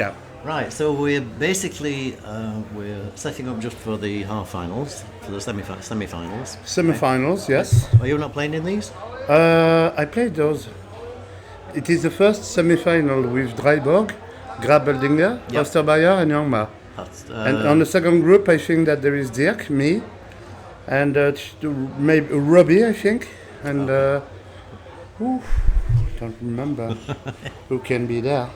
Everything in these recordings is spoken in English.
Yeah. Right, so we're basically we're setting up just for the half-finals, for the semi-finals. Semi-finals, yes. Are you not playing in these? I played those. It is the first semi-final with Dreiborg, Gräbeldinger, Yep. Ostermeier, and Youngma. That's, And on the second group, I think that there is Dirk, me, and maybe Robbie, I think, and don't remember who can be there.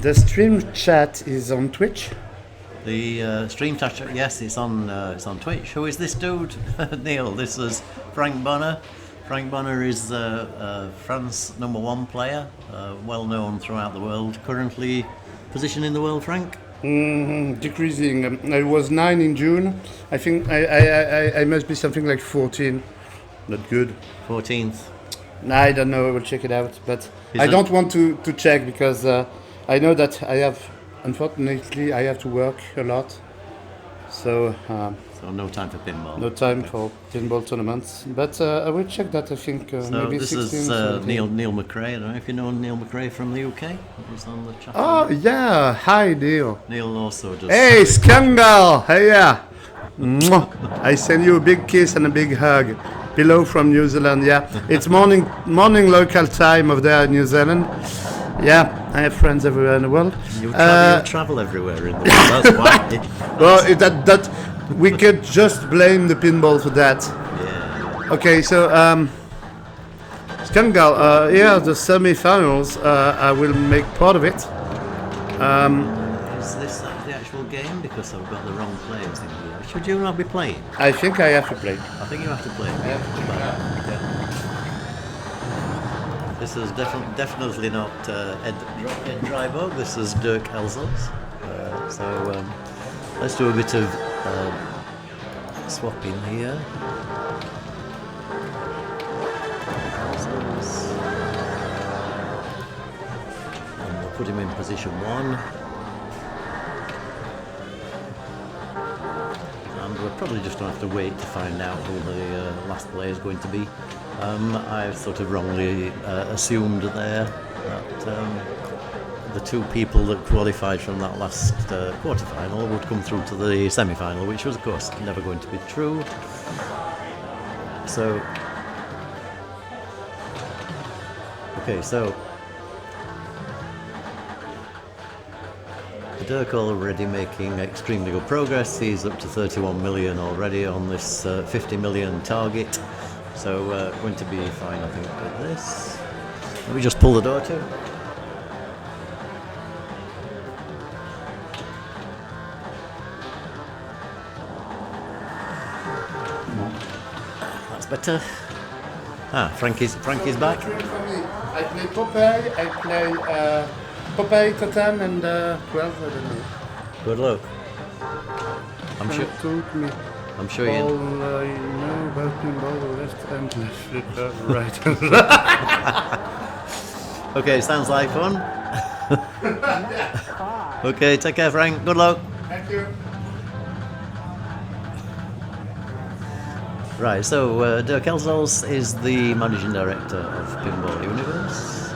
The stream chat is on Twitch. the stream chat, yes, it's on Twitch. Who is this dude? Neil, this is Frank Bonner. Frank Bonner is France #1 player, well known throughout the world. Currently, position in the world, Frank? Decreasing. I was 9 in June. I think I must be something like 14. Not good. 14th. I don't know. I will check it out. But I don't want to check because I know that unfortunately, I have to work a lot. So no time for pinball. No time for pinball tournaments. But I will check that. I think maybe this 16. is Neil McRae. I don't know if you know Neil McRae from the UK. He's on the chat. Oh yeah, hi Neil. Neil also does. Hey Scandal. Hey yeah. Mwah. I send you a big kiss and a big hug. Below from New Zealand. Yeah, it's morning local time of there in New Zealand. Yeah, I have friends everywhere in the world. You travel everywhere in the world. That's why. Well, that we could just blame the pinball for that. Yeah. Okay, so Skangal, yeah, the semi-finals. I will make part of it. Is this the actual game? Because I've got the wrong players in here. Should you not be playing? I think I have to play. I think you have to play. Yeah. This is definitely not Ed Dreiborg. This is Dirk Elzholz. So let's do a bit of swapping here. And we'll put him in position 1. And we're probably just going to have to wait to find out who the last player is going to be. I've sort of wrongly assumed there that the two people that qualified from that last quarter-final would come through to the semi-final, which was, of course, never going to be true. So, okay, so Dirk already making extremely good progress. He's up to 31 million already on this 50 million target. So going to be fine, I think, with this. Let me just pull the door to. That's better. Frankie's back. I play Popeye. I play Popeye, Totem, and 12. I don't know. Good luck. I'm sure you. All I know about pinball, the left and left, right. Okay, sounds like fun. Okay, take care, Frank. Good luck. Thank you. Right, so Dirk Elzholz is the managing director of Pinball Universe.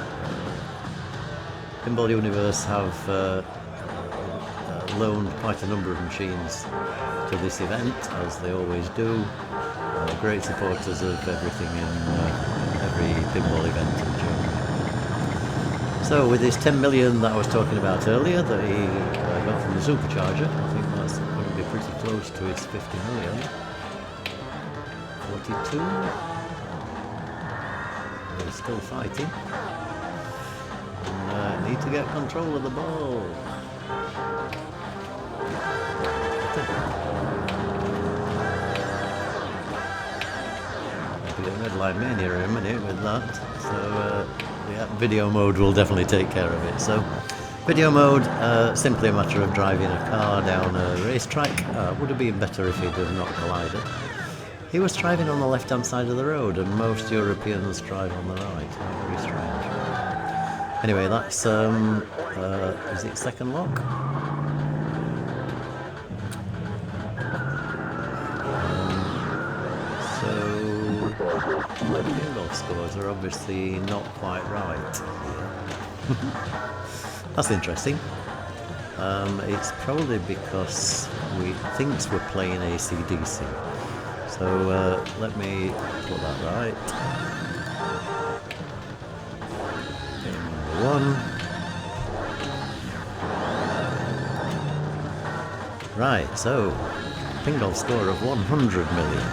Pinball Universe have loaned quite a number of machines to this event, as they always do. Great supporters of everything in every pinball event in Germany. So with this 10 million that I was talking about earlier that he got from the supercharger, I think that's going to be pretty close to his 50 million. 42. They're still fighting. And need to get control of the ball. Maybe a red line mania in a minute with that. So the video mode will definitely take care of it. So video mode, simply a matter of driving a car down a racetrack. Would have been better if he did not collided. He was driving on the left-hand side of the road, and most Europeans drive on the right. Very strange. Anyway, that's is it second lock? So My Pingolf scores are obviously not quite right here. That's interesting. It's probably because we thinks we're playing ACDC. So let me put that right. Game number 1. Right, so Pingolf score of 100 million.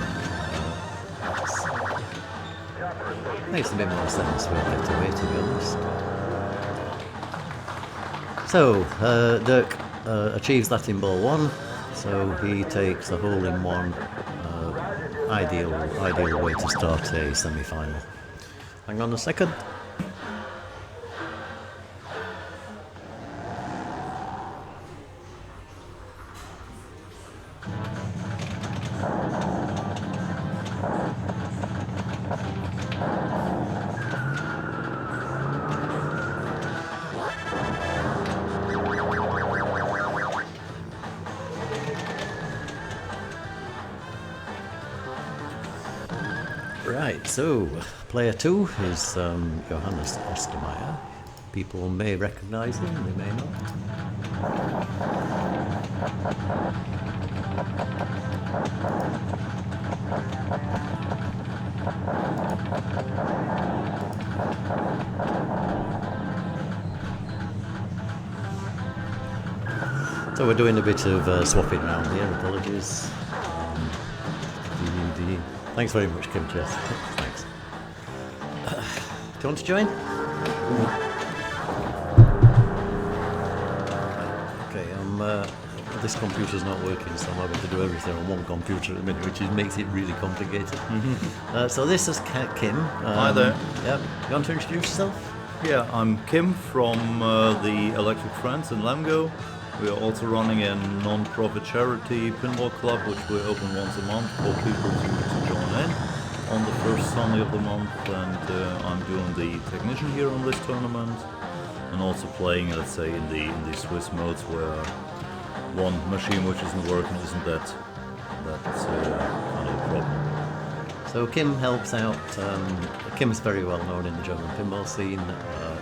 Makes a bit more sense with GetAway, to be honest. So, Dirk achieves that in ball 1, so he takes a hole-in-one. Ideal way to start a semi-final. Hang on a second. Right, so player 2 is Johannes Ostermeier. People may recognise him, they may not. So we're doing a bit of swapping around here, apologies. Thanks very much, Kim Chess. Thanks. Do you want to join? Okay, this computer's not working, so I'm having to do everything on one computer at the minute, which makes it really complicated. So this is Kim. Hi there. Yep. You want to introduce yourself? Yeah, I'm Kim from the Electric Friends in Lemgo. We are also running a non-profit charity pinball club, which we open once a month for people to join in on the first Sunday of the month. And I'm doing the technician here on this tournament, and also playing, let's say, in the Swiss modes where one machine which isn't working isn't that kind of a problem. So Kim helps out. Kim's very well known in the German pinball scene.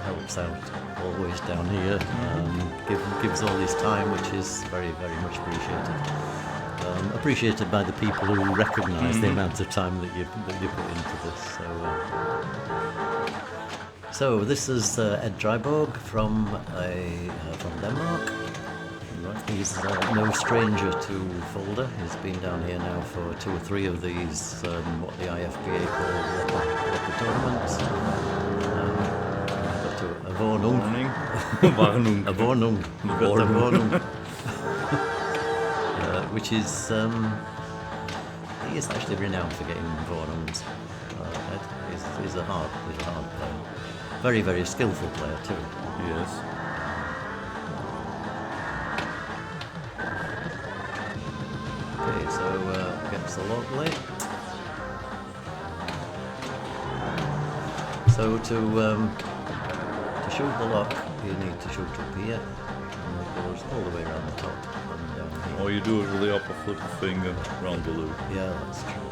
Helps out always down here. Gives all his time, which is very, very much appreciated. Appreciated by the people who recognise the amount of time that you put into this. So this is Ed Dreiborg from Denmark. He's no stranger to Fulda. He's been down here now for 2 or 3 of these, what the IFPA call record tournaments. A Warnung. Which is, he is actually renowned for getting Warnungs. Ed is a hard player. Very, very skillful player too. Yes. Okay, so gets a log lit. So to shoot the lock, you need to shoot up here, and it goes all the way around the top and down here. Or you do it with the upper foot finger round the loop. Yeah, that's true.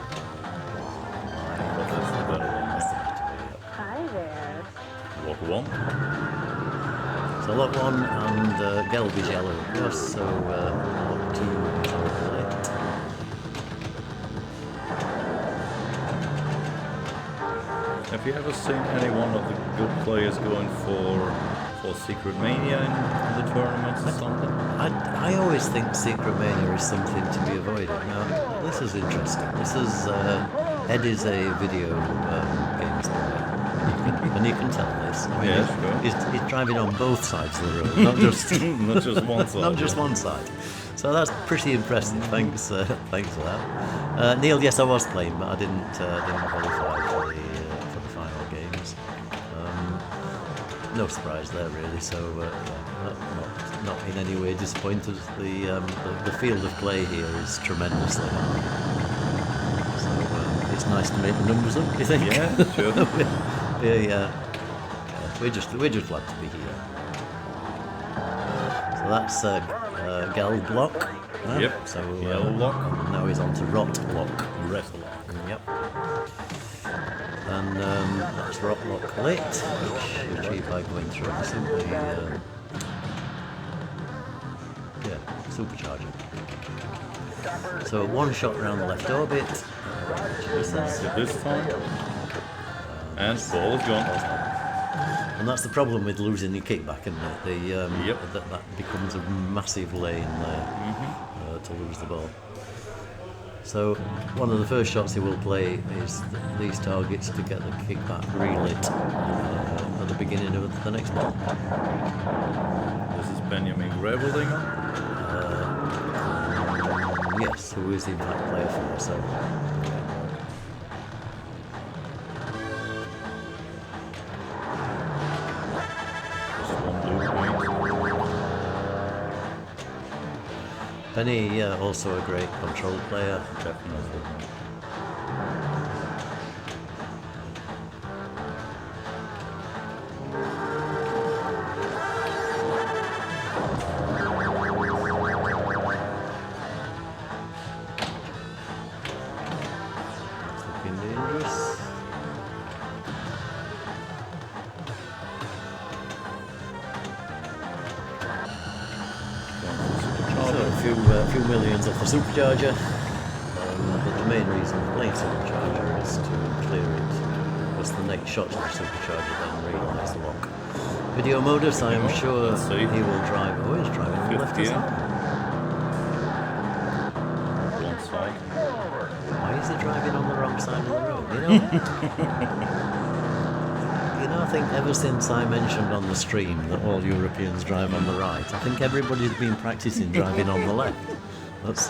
But that's the better one. That's the better way up. Hi there. Lock 1. So lock 1 and Gelb is yellow, of course, so lock 2 is on the left. Have you ever seen any one of the good players going for Secret Mania in the tournaments or something? I always think Secret Mania is something to be avoided. Now, this is interesting. This is Ed is a video games player, and you can tell this. I mean, Yes, sure. He's driving on both sides of the road, not just Not just one side. not just one side. So that's pretty impressive. Thanks for that. Neil, yes, I was playing, but I didn't qualify for the final games. No surprise there, really. So not in any way disappointed. The field of play here is tremendously hard. So it's nice to make the numbers up. You think? Yeah, sure. We're just glad to be here. So that's Gelb block. Yep. So Yellow lock. now he's on to Rot block. Red lock. Yep. And that's rock lock lit, which you achieve by going through a simply, supercharger. So one shot around the left orbit, which misses. This time. And ball is gone. And that's the problem with losing your kickback, isn't it? Yep. That becomes a massive lane there to lose the ball. So one of the first shots he will play is these targets to get the kickback relit at the beginning of the next ball. This is Benjamin Gräbeldinger. Yes, who is the impact player for us? So. Benny, also a great control player. Definitely. It's looking dangerous. A few millions off the supercharger, but the main reason for playing supercharger is to clear it, because the next shot of the supercharger then realise the lock. Video modus, I am sure he will drive. Oh, he's driving on the left side. One side. Why is he driving on the wrong side of the road? You know, I think ever since I mentioned on the stream that all Europeans drive on the right, I think everybody's been practicing driving on the left. That's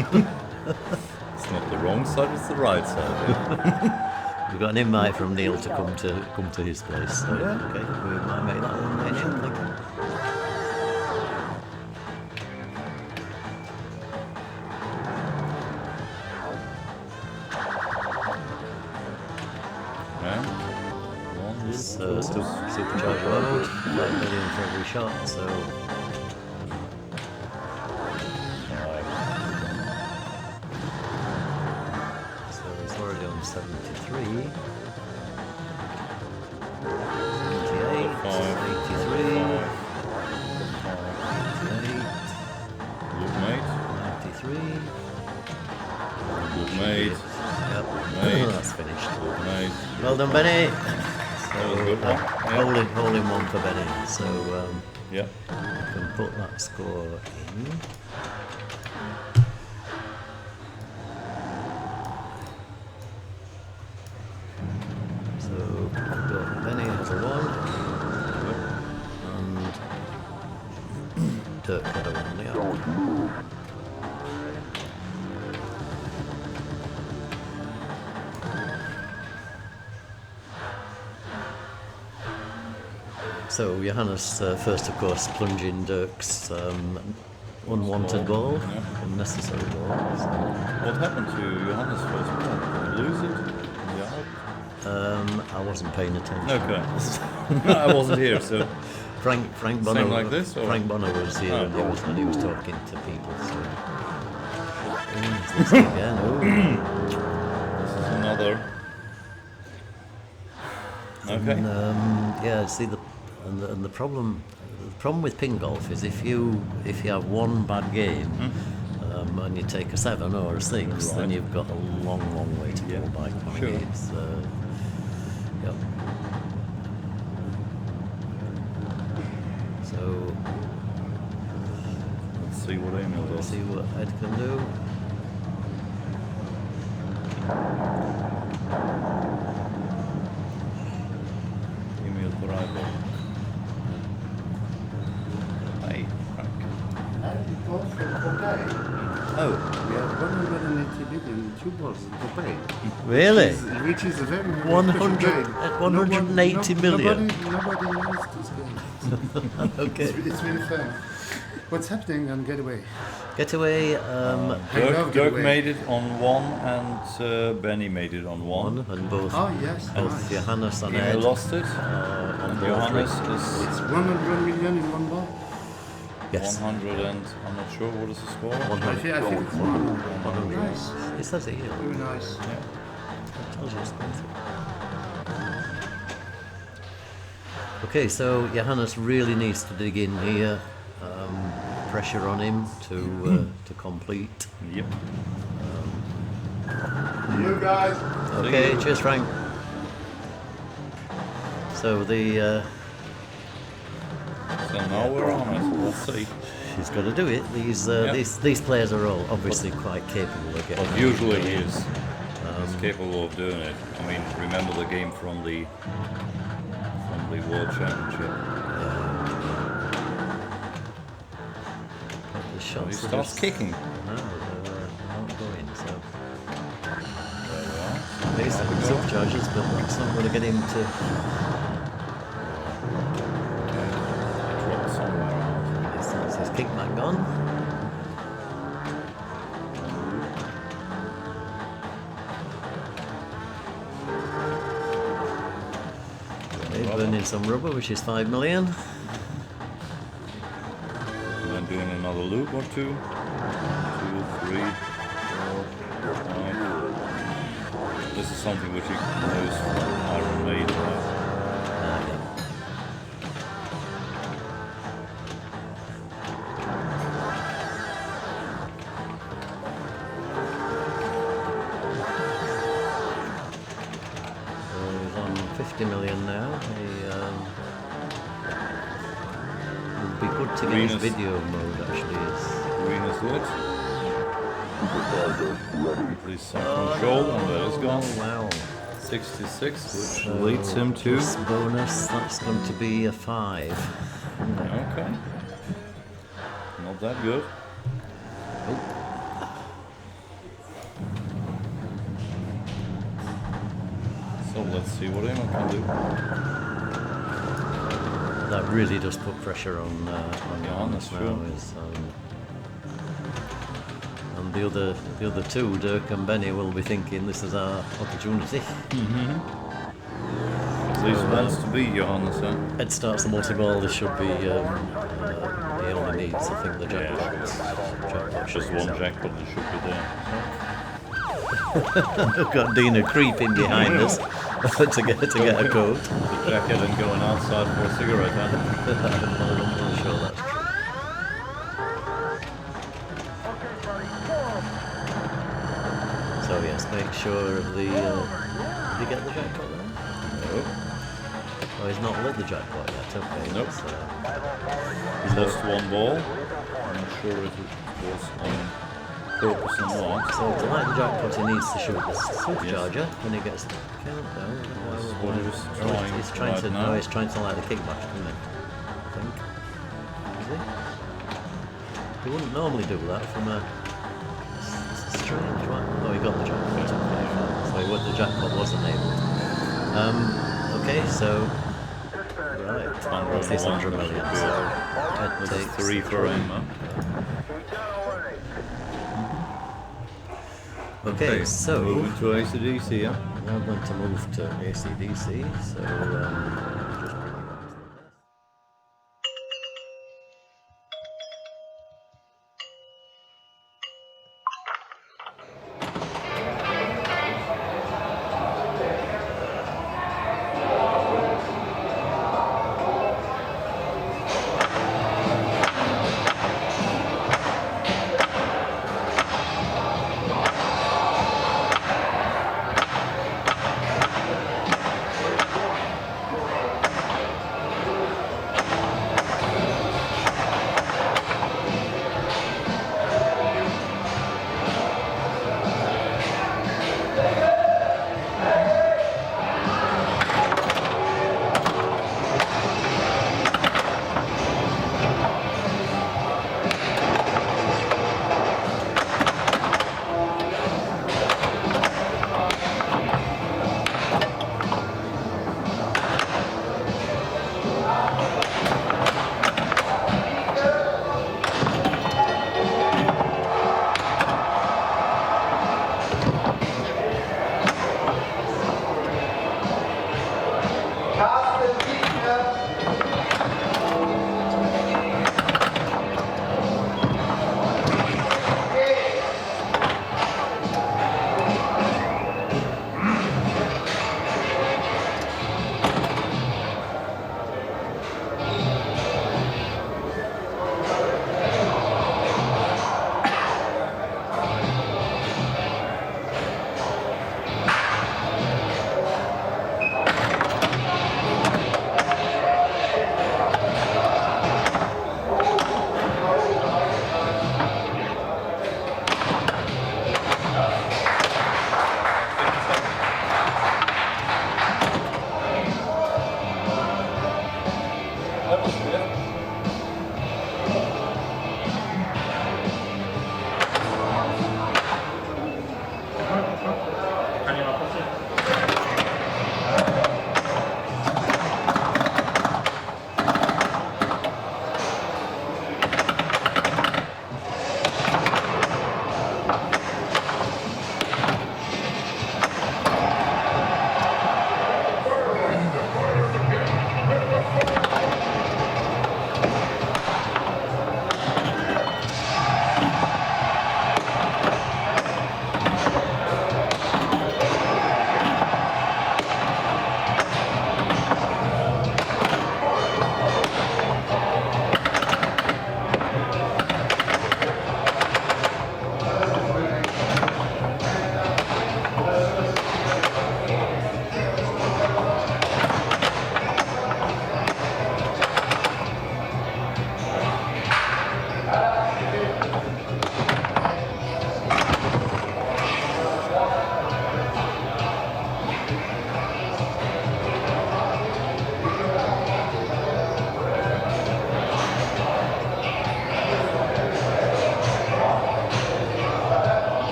It's not the wrong side, it's the right side. Yeah. We've got an invite from Neil to come to his place. So okay, we might make that one day, Neil. Thank you. It's supercharger mode, 5 million for every shot, so he's already on 73, 78, 83, 93. Good mate. Yep, Mate. that's finished. Good mate. Well done, Benny. That was a good one. Hole in one for Benny. So Yeah. you can put that score in. So we've got Benny has a 1 and Dirk had a 1. Yeah. So Johannes first, of course, plunging Dirk's unwanted ball, unnecessary ball. So. What happened to Johannes' first ball? Did he lose it? Yeah. I wasn't paying attention. Okay. I wasn't here, so. Frank Bonner. Same like this, or? Frank Bonner was here, Oh, and he was talking to people. So. This again. This is another. Okay. And, see the problem with Pingolf is if you have one bad game and you take a 7 or a 6, then you've got a long way to go by. Sure. It's, yep. So Let's see what Emil does. see what Ed can do. Emil Dreiborg. Hey, Frank. Oh, we have 180 million tube balls in Dubai. Really? Which is a very 100 game. 180 million. Nobody knows this game. Okay. It's really fun. What's happening on GetAway? GetAway. Dirk made it on 1 and Benny made it on 1. And both Oh yes, both nice. Johannes and Emil Ed lost it. on And ball Johannes three. is It's 100 million in one ball. Yes. 100 and I'm not sure what is the score. 100. I think it's 100. 100. Nice. It says it here. Very nice. Yeah. It tells you it's going through. Okay, so Johannes really needs to dig in here. Pressure on him to complete. Yep. You guys. Okay, cheers, Frank. So the So now we're on it. Let's see. he's got to do it. These players are all obviously quite capable of getting. But usually he's capable of doing it. I mean, remember the game from the World Championship. The So he shots starts kicking. No, they're not going. So There we are. okay, so he's up charges, but that's not going to get him to. He dropped somewhere. That's his kickback gone. Okay, burning some rubber, which is 5 million. And then doing another loop or two. 2, 3, 4, 5. This is something which he knows from Iron Maiden, right? He's on 50 million now. He would be good to get his Venus. video mode actually. Green is lit. Please some control, and that is gone. Oh wow. 66, which So leads him to. this bonus, that's going to be a 5. Okay. Not that good. So let's see what Emil can do. That really does put pressure on Johannes that's now. true. And the other two, Dirk and Benny, will be thinking this is our opportunity. At least wants to be Johannes, huh? Ed starts the multi-ball. This should be. He only needs, I think, the jackpot. Just one jackpot that should be there. We've got Dina creeping behind us to get a code. The jacket and going outside for a cigarette, huh? I'm not sure that's true. So yes, make sure of the. Did he get the jackpot there? No. Oh, he's not lit the jackpot yet. Okay. Nope. So, He's lost one ball. I'm not sure if it was on purpose or not. so to light the jackpot, he needs to shoot the supercharger when he gets the countdown. That's what he was trying He's trying right to. now. No, he's trying to light the kickback, isn't he? I think. Is he? He wouldn't normally do that from a. It's a strange one. Oh, he got the jackpot. Okay. So the jackpot was enabled. Okay, so. Right. What's this 100 million? So Ed This takes is 3 for him, huh? Okay, so. Moving to ACDC, yeah? Now I'm going to move to ACDC, so just bring you back to the desk.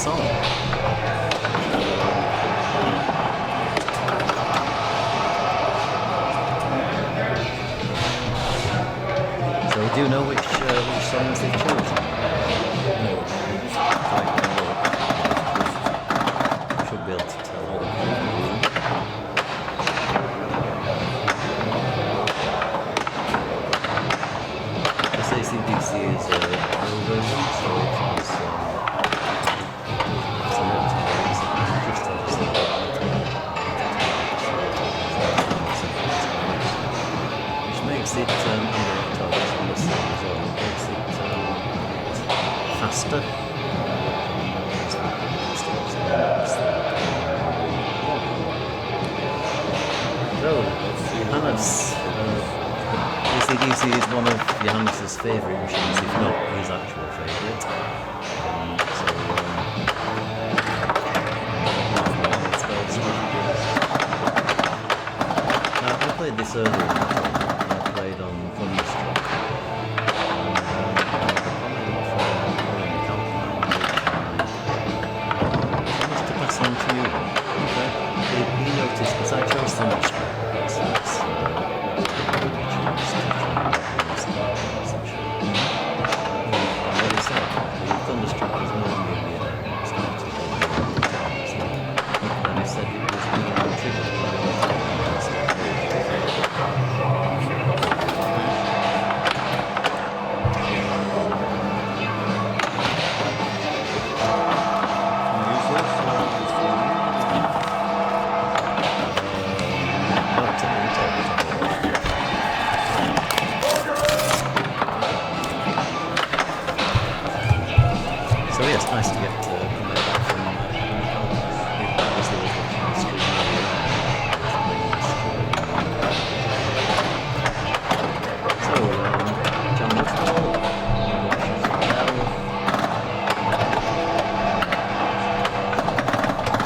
on. So do you know which songs they've chosen? No. Should be able to tell. This ACDC is a pro version, so it has which makes it faster. So, Johannes, ACDC is one of Johannes' favourite machines, if not his actual favourite. I played this earlier. I played on Thunderstruck. On to you. Okay. He noticed because I chose Thunderstruck. Thunderstruck is normally started and he said it was being triggered by So yes, nice to get comment back from So, John Woodfall,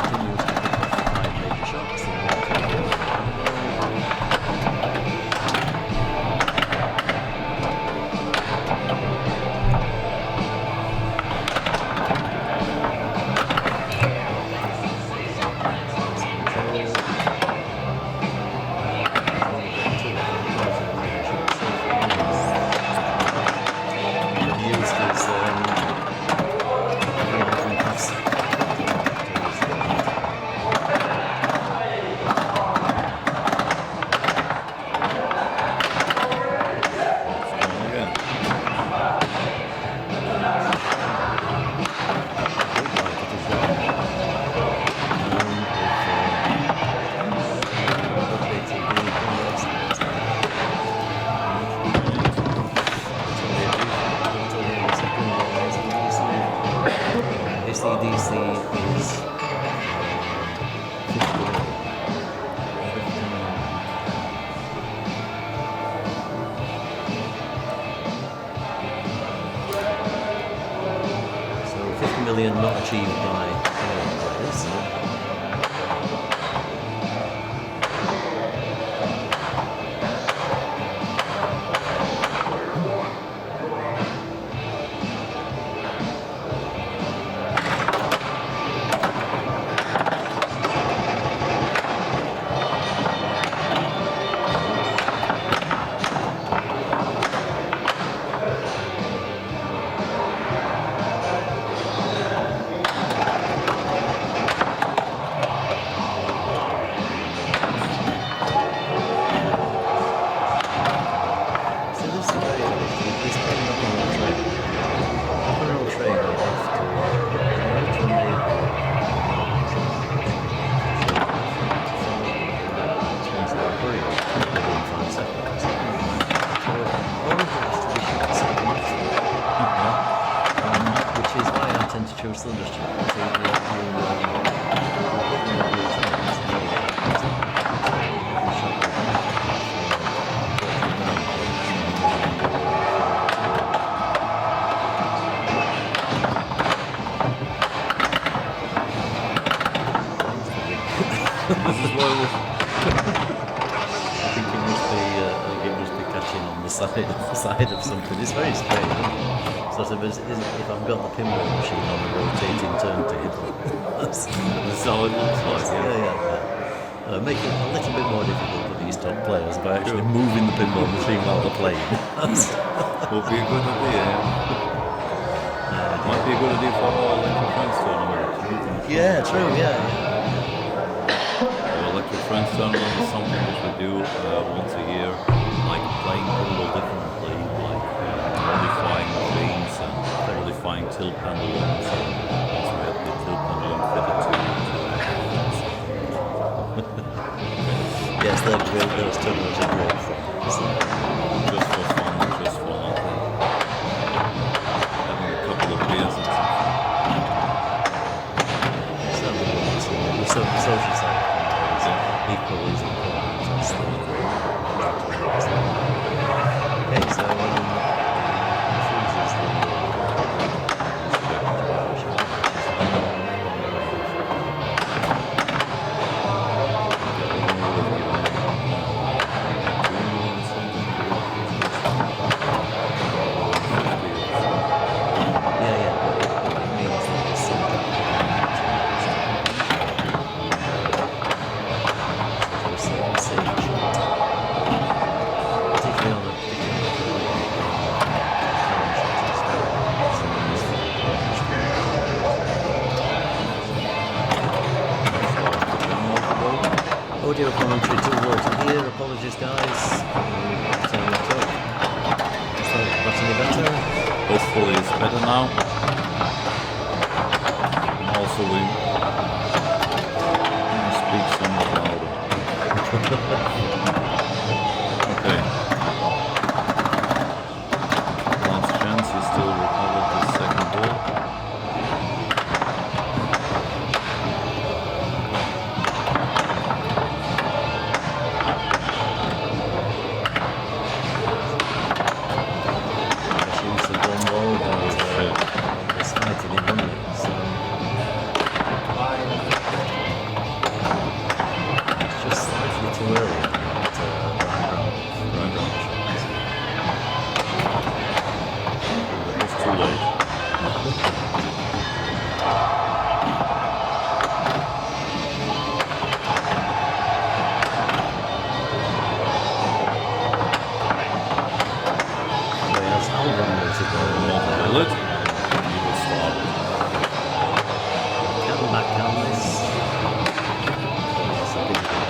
continues to pick off 5 major shots. ACDC is 50 million not achieved by players. Choose Thunderstruck. This is why we're I think it must be catching on the side of something. It's very strange, isn't it? sort of is if I've got the pinball machine on a rotating turntable. That's how it looks like. Yeah. Make it a little bit more difficult for these top players by actually moving the pinball machine while they're playing. Would be a good idea. Might be a good idea for our Electric Friends tournament. Yeah, true. Yeah. The Electric Friends tournament is something which we do once a year, like playing pinball differently, like modifying machines and modifying tilt pendulums. Also, we have the tilt pendulum fitted to Yes, they're great. Those tournaments are great fun. just for fun, I think. Having a couple of beers and stuff. The social side is equally as important as the okay, so freezes audio commentary tool to hear. Apologies, guys. That's any better? Hopefully it's better now. And also we speak somewhat louder. Okay. Last chance, he still recovered the second ball.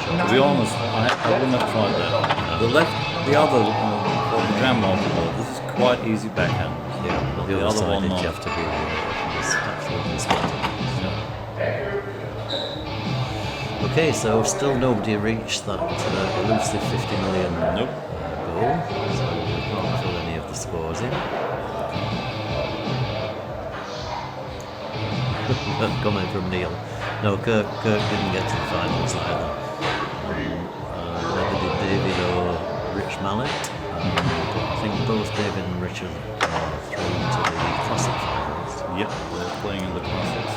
To be honest, I wouldn't have tried that. The other, jam multiple, this is quite easy backhand. Yeah, but the other one you not. have to be absolutely smart. Okay, so still nobody reached that elusive 50 million Nope. goal, so we can't fill any of the scores in. Comment from Neil. No, Kirk didn't get to the finals either. Neither did David or Rich Mallet. I think both David and Richard are through to the classic finals. Yep, they're playing in the classics.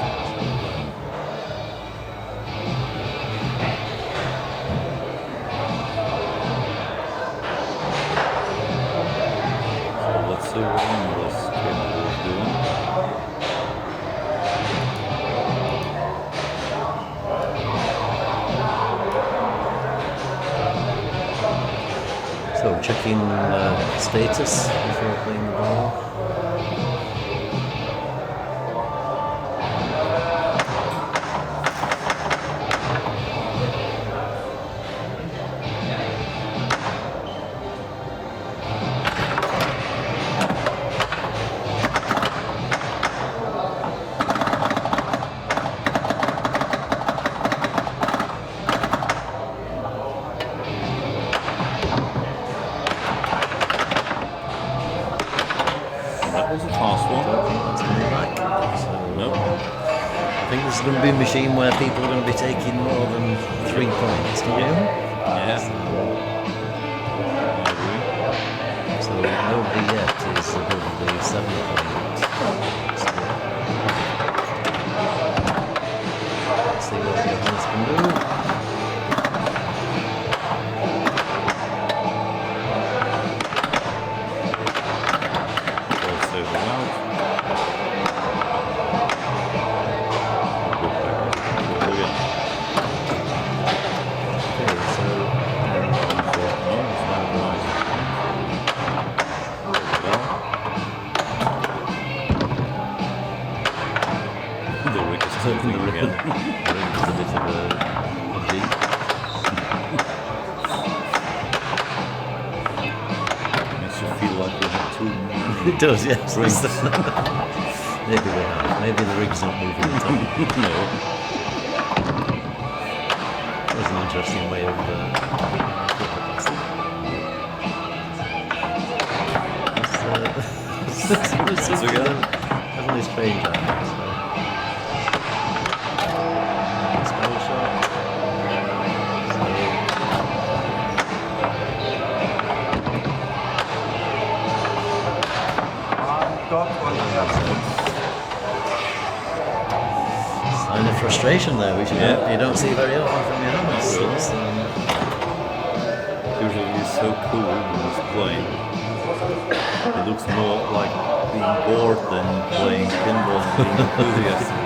So let's see what Emil is capable of doing. So checking status before playing the ball. That was a fast one. I don't think that's coming back. So, Nope. I think this is going to be a machine where people are going to be taking more than 3 points, don't you? Yeah. I agree. So nobody yet is above the 7 point. So, let's see what Johannes can do. Ball saves him out. something again. I think it's a bit of a Jeep. Makes you feel like we have two. It does, yes. Rigs. Maybe we have. Maybe the rig's not moving at all. No. That's an interesting way of it's again. definitely strange, I think. So. Spell shot. Sign of frustration there, which you don't see very often from Johannes. Usually he's so cool when he's playing. It looks more like being bored than playing pinball and being enthusiastic.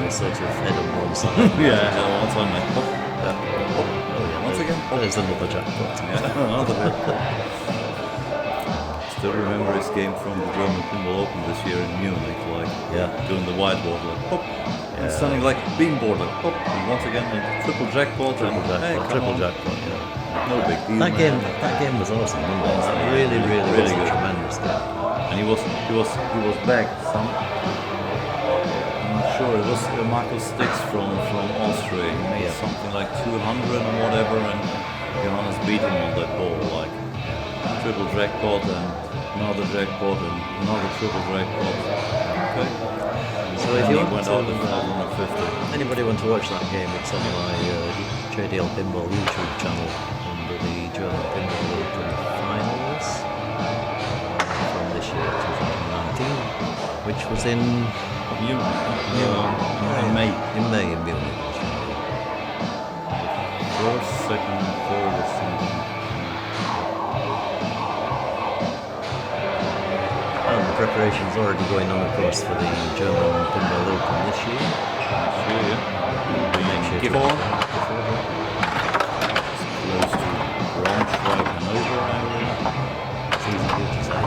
Sort of head on one side. Yeah, head on one side, like, pop. Oh yeah, Once again, pop. there's another jackpot. Yeah, another one. Still remember his game from the German Pinball Open this year in Munich, like doing the whiteboard, like pop. And standing like being bored, like pop. And once again, a triple jackpot. Triple jackpot. No big deal. That game was awesome, wasn't it? Really was good. A tremendous game. And he was back some. I'm not sure. It was Marco Stix from Austria. He made something like 200 or whatever, and Johannes beat him on that ball, like triple jackpot and another jackpot and another triple jackpot. Okay. So if you went out at 50. Anybody want to watch that game? It's on my JDL Pinball YouTube channel under the German Pinball Open Finals from this year, 2019, which was in May. In May in Munich. First, second, third, or something. And the preparations already going on, of course, for the German Pinball Open this year. Sure, yeah. Give on. Close to Braunschweig, Hanover area. It's easy to say.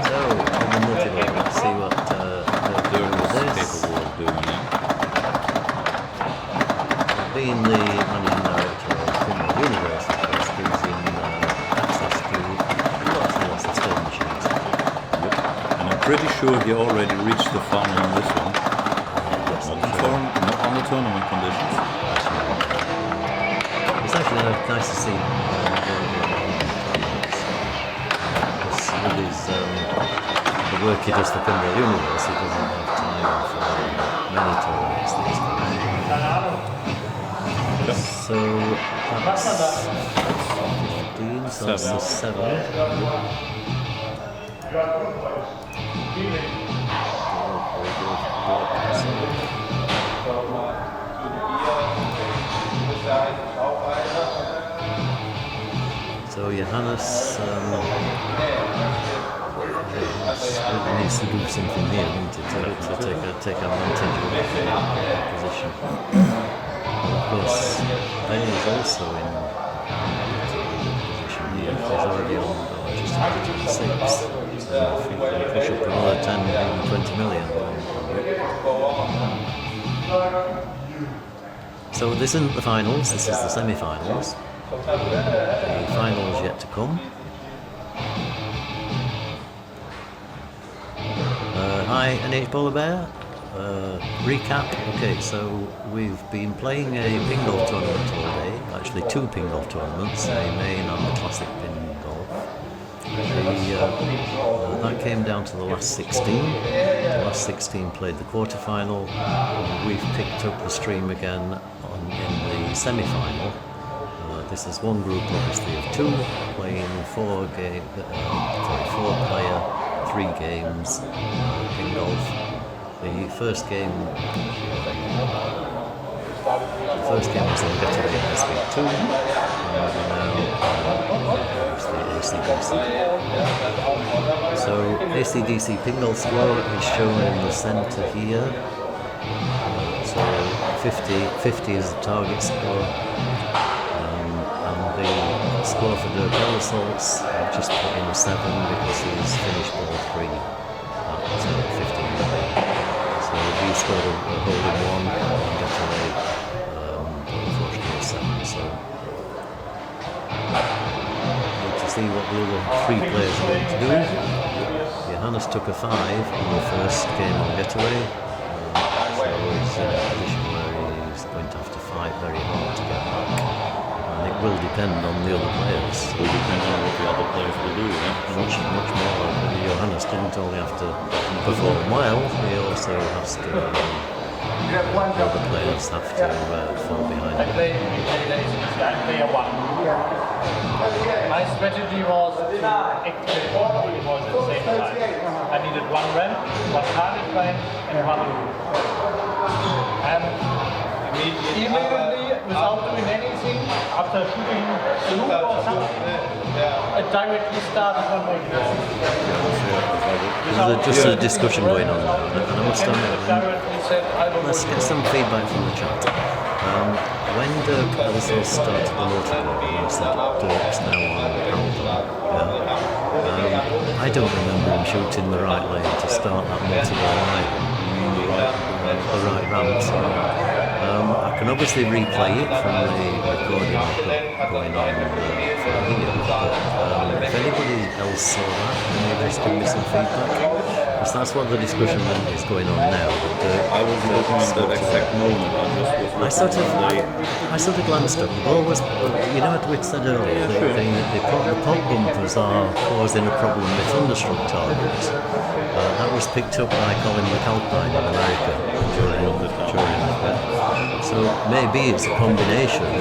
So, on the multi-ball, let's see what Dirk was capable of doing it. Being the managing director of Pinball Universe, of course, gives him access to lots and lots of skill machines. And I'm pretty sure he already reached the final on this one. Not on the tournament conditions. It's actually nice to see with his, the work he does for Pinball Universe, he doesn't have time for many tournaments these days. So that's 15, so that's the 7. So Johannes really needs to do something here, doesn't it, to take advantage of the position. And of course, Emil is also in a position here. He's already on just under 6. So if he can push up another 10, even 20 million. So this isn't the finals, this is the semi-finals. The finals yet to come. Hi, NH Polar Bear. Recap. Okay, so we've been playing a Pingolf tournament all day. Actually, 2 Pingolf tournaments, a main and the classic Pingolf. That came down to the last 16. The last 16 played the quarterfinal. We've picked up the stream again in the semi-final. This is one group, obviously, of 2 playing 4 player, 3 games, Pingolf. The first game was on GetAway HS2, and now obviously ACDC. So ACDC Pinball score is shown in the centre here. So 50 is the target score. And the score for Dirk Elzholz. I've just put in a 7 because he's finished ball 3 at 15. So he scored a hole in 1 on GetAway, but unfortunately a 7. So need to see what the other 3 players are going to do. Johannes took a 5 in the first game on GetAway, so he's in a position where he's going to have to fight very hard to get back. And it will depend on the other players. It will depend on what the other players will do, yeah? Much more. Johannes didn't only have to perform well, he also has to, the other players have to fall behind him. My strategy was to activate all the balls at the same time. I needed 1 ramp, 1 target frame, and 1 loop. And immediately, without doing anything, after shooting a loop or something, it directly started one more ball. There's just a discussion going on, and I must admit, let's get some feedback from the chat. When Dirk also started the motorball, and I said Dirk's now on Fulda, I don't remember him shooting the right lane to start that motorball either. The right ramp. So, I can obviously replay it from the recording I've got going on for here, but if anybody else saw that, can you just give me some feedback? Because that's what the discussion is going on now. I was looking at that exact moment. I sort of glanced up. The ball was, you know what we said earlier, the pop bumpers are causing a problem with thunderstruck targets. That was picked up by Colin McAlpine in America during the so maybe it's a combination of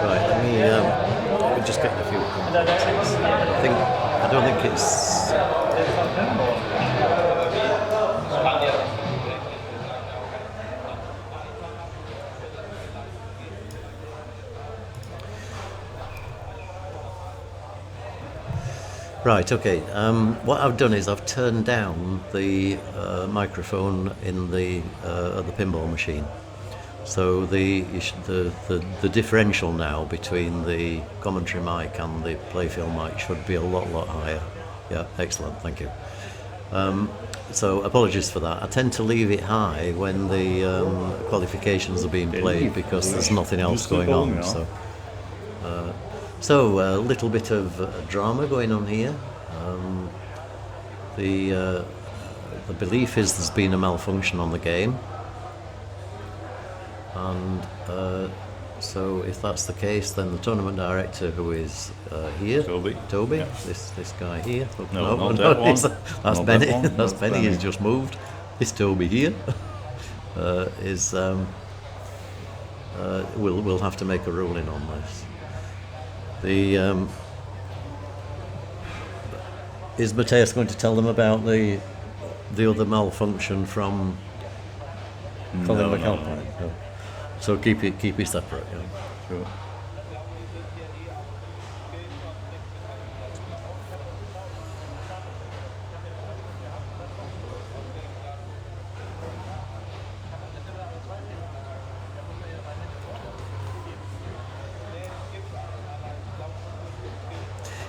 right, let me just get a few comments. I don't think it's right, okay. What I've done is I've turned down the microphone in the pinball machine. So the differential now between the commentary mic and the playfield mic should be a lot higher. Yeah, excellent, thank you. So apologies for that. I tend to leave it high when the qualifications are being played because there's nothing else going on. So a little bit of drama going on here. The belief is there's been a malfunction on the game. And so if that's the case, then the tournament director, who is here, Toby, yeah. this guy here, no, that one. That's Benny. That's Benny. He's just moved. This Toby here is we'll have to make a ruling on this. Is Mateus going to tell them about the other malfunction from Colin McAlpine? No. So keep it separate. Yeah. Sure.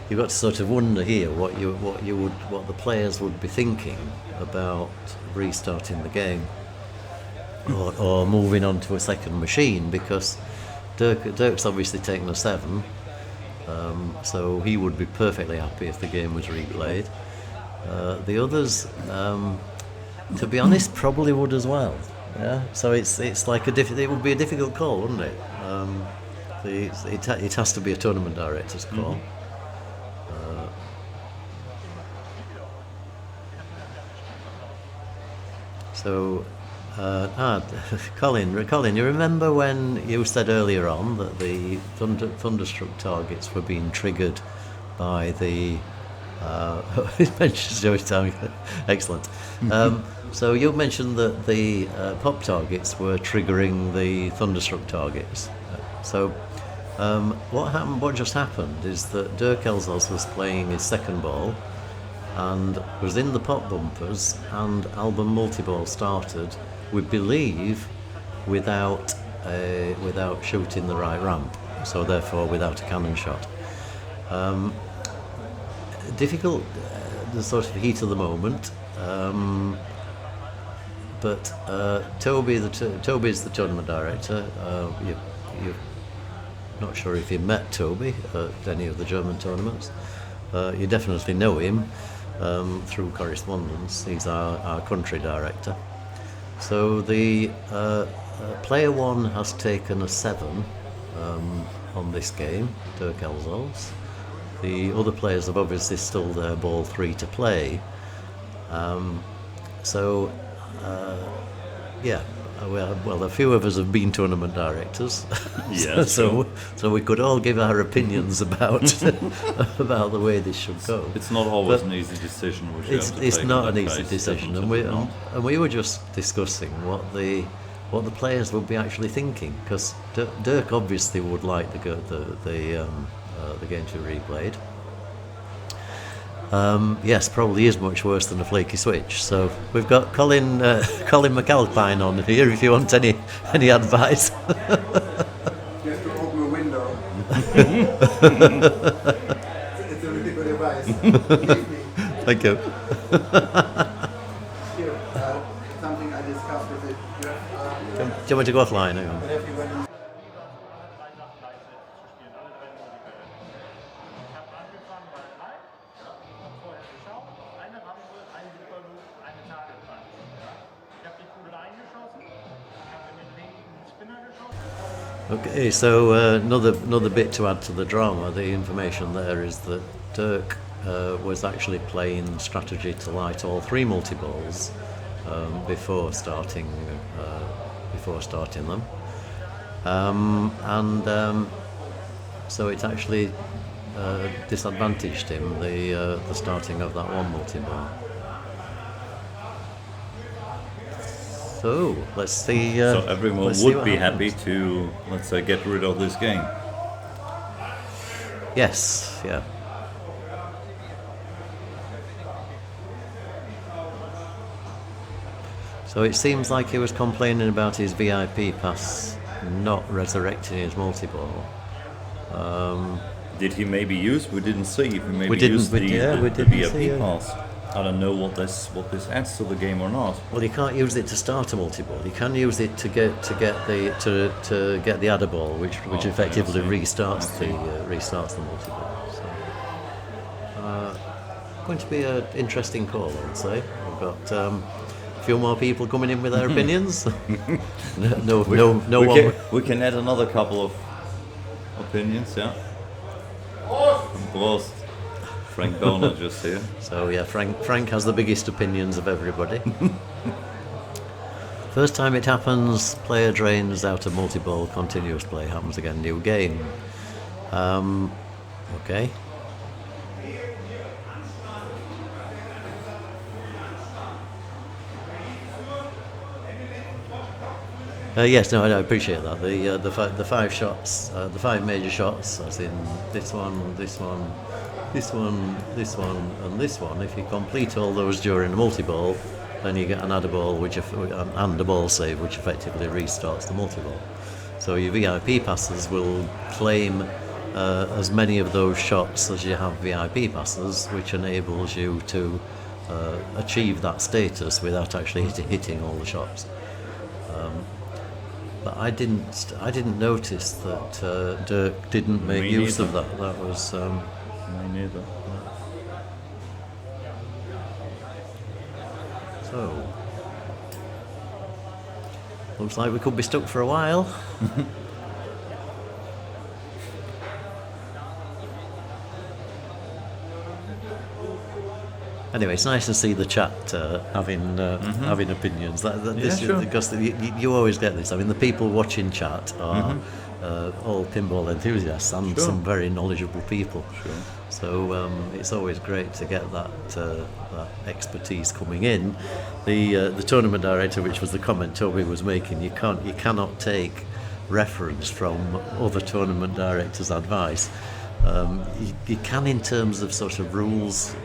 You've got to sort of wonder here what the players would be thinking about restarting the game. Or moving on to a second machine, because Dirk's obviously taken a 7, so he would be perfectly happy if the game was replayed. The others, to be honest, probably would as well. Yeah, so it's like it would be a difficult call, wouldn't it? It has to be a tournament director's call. Mm-hmm. So. Colin, you remember when you said earlier on that the thunderstruck targets were being triggered by the It mentions Joey Town. Excellent. So you mentioned that the pop targets were triggering the Thunderstruck targets. What just happened is that Dirk Elzholz was playing his second ball and was in the pop bumpers, and album multi-ball started, we believe, without shooting the right ramp, so therefore without a cannon shot. Difficult, the sort of heat of the moment, but Toby's the tournament director. You're not sure if you met Toby at any of the German tournaments. You definitely know him through correspondence. He's our country director. So the player one has taken a 7 on this game, Dirk Elzholz. The other players have obviously still their ball 3 to play. Well, a few of us have been tournament directors, Yes, so we could all give our opinions about about the way this should go. It's not always an easy decision. Which It's not an easy decision, and Definitely not. we were just discussing what the players would be actually thinking, because Dirk obviously would like the game to be replayed. Yes, probably is much worse than a flaky switch. So we've got Colin McAlpine on here. If you want any advice. You have to open a window. It's a really good advice. Believe me. Thank you. Here, something I discussed with it. Do you want me to go offline? Hang on. Whenever you went Okay, so another bit to add to the drama. The information there is that Dirk was actually playing strategy to light all 3 multi-balls before starting them, so it actually disadvantaged him the starting of that one multi-ball. So let's see. So everyone let's see would what be happens. happy to, let's say, get rid of this game. Yes, yeah. So it seems like he was complaining about his VIP pass not resurrecting his multi-ball. Did he maybe use? We didn't see. If he maybe We didn't- used we- the, yeah, the, we the didn't VIP see, yeah. pass. I don't know what this adds to the game or not. Well, you can't use it to start a multi-ball. You can use it to get the adder ball, which Okay, effectively I see. restarts the multi-ball. So, going to be an interesting call, I would say. We've got a few more people coming in with their opinions. no one. We can add another couple of opinions, yeah. Prost. Frank Boner just here. So yeah, Frank has the biggest opinions of everybody. First time it happens, player drains out of multi-ball, continuous play happens again, new game. Okay. Yes, no, I appreciate that. The 5 shots, the 5 major shots, as in this one, this one, this one, this one, and this one. If you complete all those during a multi-ball, then you get an adder ball, and a ball save, which effectively restarts the multi-ball. So your VIP passes will claim as many of those shots as you have VIP passes, which enables you to achieve that status without actually hitting all the shots. But I didn't notice that Dirk didn't make Me use neither. of that. That was Me neither. so. Looks like we could be stuck for a while. Anyway, it's nice to see the chat having opinions. This sure. is because you always get this. I mean, the people watching chat are all pinball enthusiasts and Sure. some very knowledgeable people. Sure. So it's always great to get that expertise coming in. The tournament director, which was the comment Toby was making, you cannot take reference from other tournament directors' advice. You can in terms of sort of rules,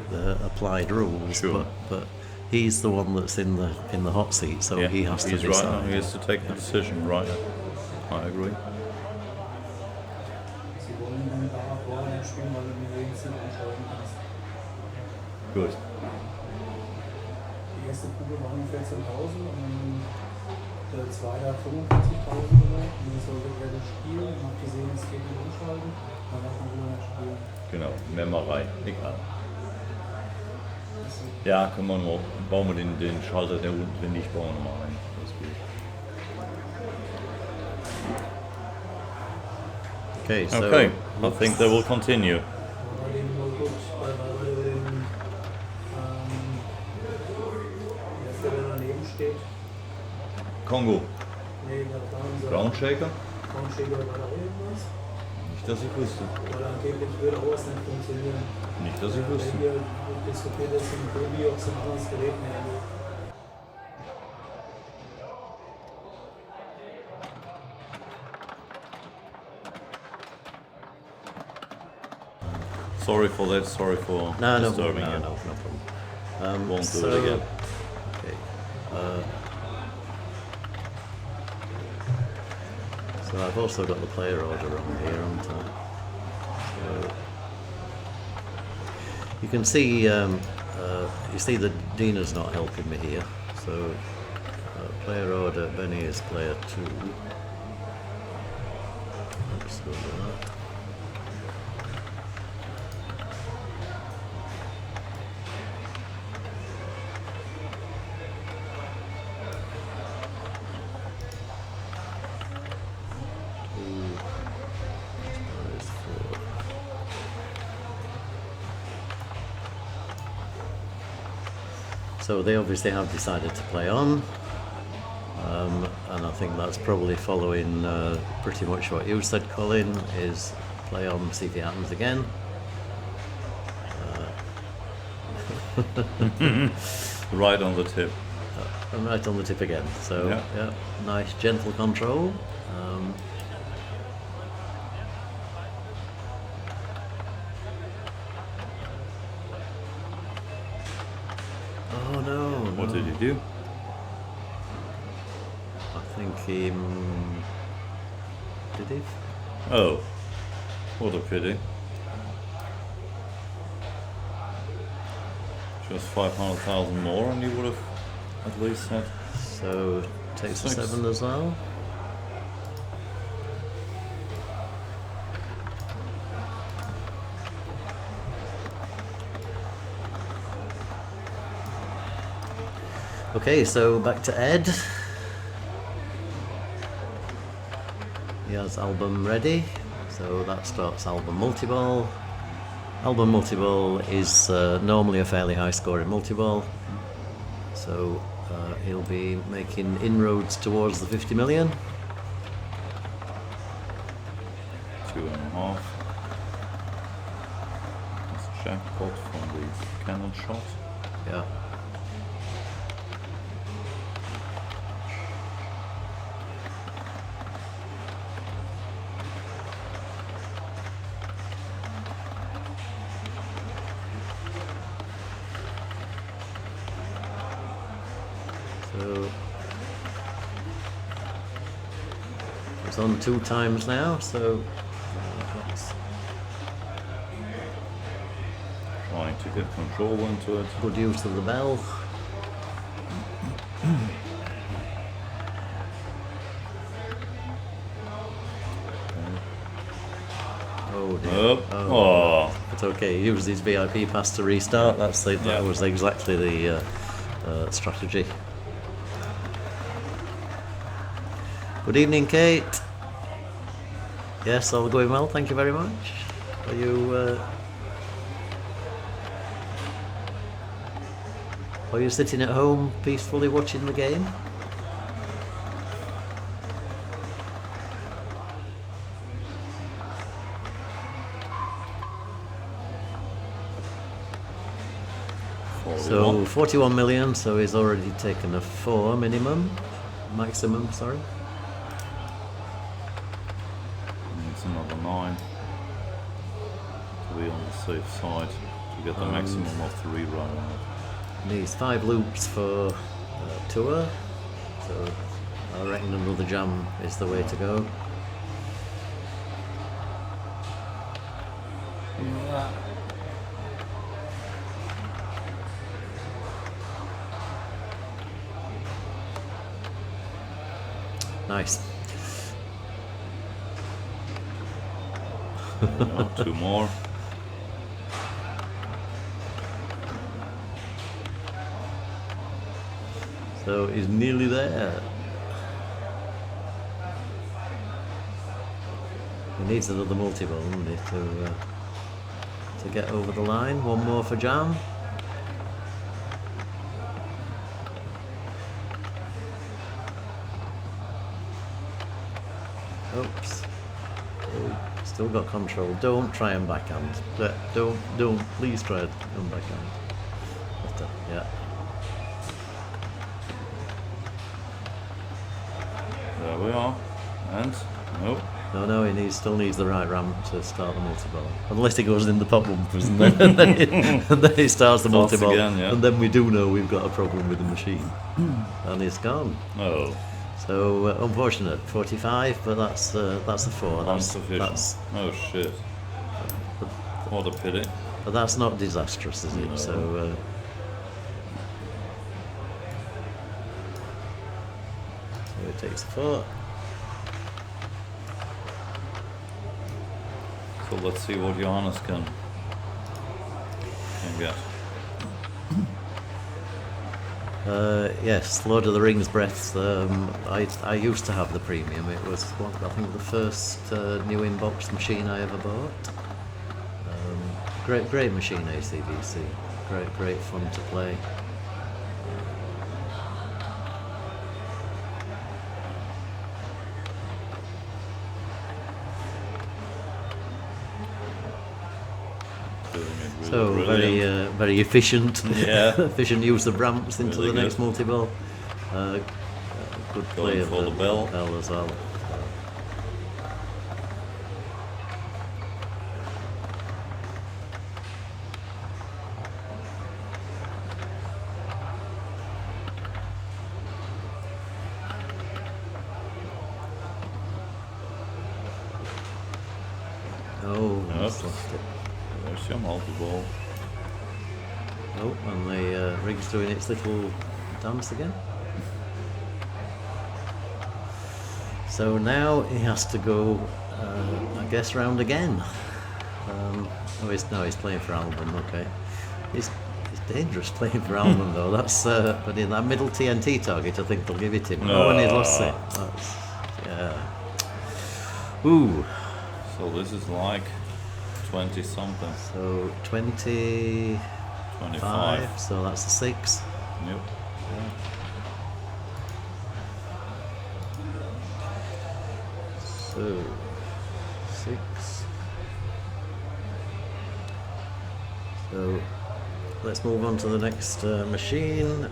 applied rules, Sure. but he's the one that's in the hot seat, so he has to he's decide. right. He has to take the decision. Right. I agree. Sie wollen dann da vorher spielen, weil du mit jedem Zug entscheiden kannst. Good. Die erste Kugel war nur 14.000 und dann der zweite hat 45.000 gemacht. Und ich sollte gerne spielen. Ich habe gesehen, es geht nicht umschalten. Dann darf man wieder nicht spielen. Genau. Memmerei. Egal. Ja, können wir noch. Bauen wir den Schalter, der unten drin liegt, bauen wir mal ein. Das ist gut. Okay, so Okay. I think they will continue. Aber bei dem nur gut, weil bei dem, der daneben steht. Kongo. Nee, da waren so. Groundshaker? Groundshaker war da irgendwas. Nicht, dass ich wüsste. Weil angeblich würde auch was nicht funktionieren. Nicht, dass ich wüsste. Wenn wir diskutiert das im Tobi, ob es ein anderes Gerät mehr gibt. Sorry for that. Sorry for no disturbing you. problem. Won't do so, it again. Okay. So I've also got the player order on here, haven't I? So you can see, you see that Dina's not helping me here. So player order, Benny is player 2. Let's go with that. So they obviously have decided to play on, and I think that's probably following pretty much what you said, Colin, is play on, see if it happens again. Right on the tip. And right on the tip again, so Yeah. nice gentle control. Oh no! What did he do? I think he did he? Oh, what a pity. Just 500,000 more, and he would have at least had. So takes a 6. 7 as well. Okay, so back to Ed. He has album ready, so that starts album multiball. Album multiball is normally a fairly high score in multiball, so he'll be making inroads towards the 50 million. 2.5. That's jackpot from the cannon shot. Yeah. So it's on 2 times now, so that's Trying to get control into it. good use of the bell. Oh dear. Oh. It's okay, he used his VIP pass to restart. That was exactly the strategy. Good evening, Kate. Yes, all going well, thank you very much. Are you Are you sitting at home peacefully watching the game? So 41 million, so he's already taken a 4 maximum, sorry. It's another 9 to be on the safe side to get the maximum of 3 running. Needs 5 loops for tour, so I reckon another jam is the way to go. Nice. 2 more. So he's nearly there. He needs another multi-ball, doesn't he, to get over the line. One more for jam. Oops. Oh, still got control. Don't try and backhand. Don't. Please try and backhand. Yeah. There we are. And nope. No, he still needs the right ramp to start the multi-ball. Unless he goes in the pop bumpers and then he starts the multi-ball. Again, yeah. And then we do know we've got a problem with the machine. And it's gone. Oh. So unfortunate, 45, but that's a 4. Insufficient. Oh shit. What a pity. But that's not disastrous, is it? No. So it takes a 4. So let's see what Johannes can get. Yes, Lord of the Rings breaths. I used to have the premium. It was I think the first new in-box machine I ever bought. Great machine, ACDC. Great fun to play. So very efficient, Yeah. efficient use of ramps into Really the next good. multi-ball. Good play of for the bell. as well. Oh, Oops. lost it. There's your multi-ball. Oh, and the rig's doing its little dance again. So now he has to go, I guess, round again. He's playing for Album. Okay, he's dangerous playing for Album though. That's but in that middle TNT target, I think they'll give it him. Oh, and he lost it. That's, yeah. Ooh. So this is like 20 something. So 25. 25. So that's a 6. Yep. So 6. So let's move on to the next machine.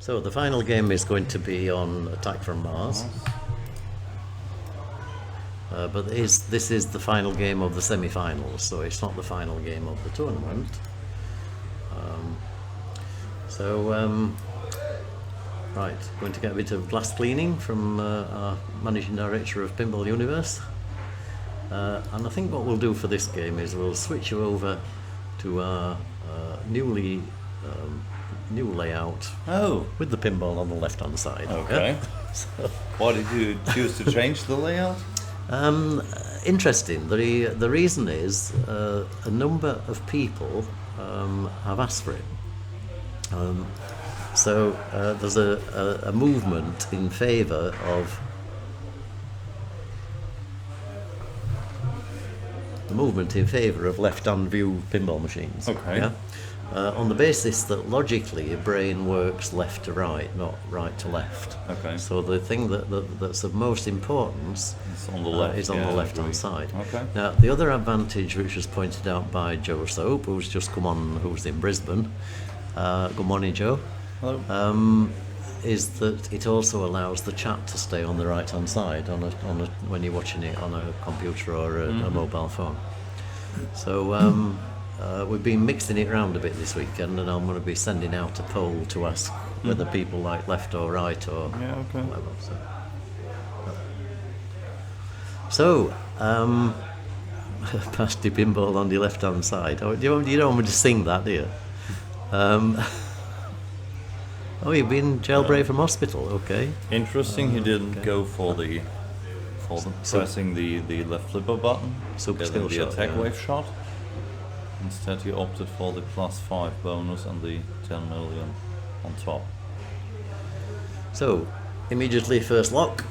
So the final game is going to be on Attack from Mars. But this is the final game of the semi-finals, so it's not the final game of the tournament. Right, going to get a bit of glass cleaning from our managing director of Pinball Universe. And I think what we'll do for this game is we'll switch you over to our new layout. Oh. With the pinball on the left-hand side. Okay. So, Why did you choose to change the layout? interesting. The reason is a number of people have asked for it. So there's a movement in favour of the movement in favour of left-hand view pinball machines. Okay. Yeah? On the basis that logically your brain works left to right, not right to left. Okay. So the thing that's of most importance It's on the left. is on yeah, the I left-hand agree. side. Okay. Now, the other advantage, which was pointed out by Joe Soap, who's just come on, who's in Brisbane. Good morning, Joe. Hello. Is that it also allows the chat to stay on the right-hand side when you're watching it on a computer or a mobile phone. So we've been mixing it around a bit this weekend, and I'm going to be sending out a poll to ask whether people like left or right or Yeah, okay. whatever. So, pass the pinball on the left-hand side. Oh, you don't want me to sing that, do you? Oh, you've been jailbreak from hospital, okay. Interesting, he didn't okay. go for pressing the left flipper button, Super getting skill the shot, attack yeah. wave shot. Instead, he opted for the +5 bonus and the 10 million on top. So, immediately first lock.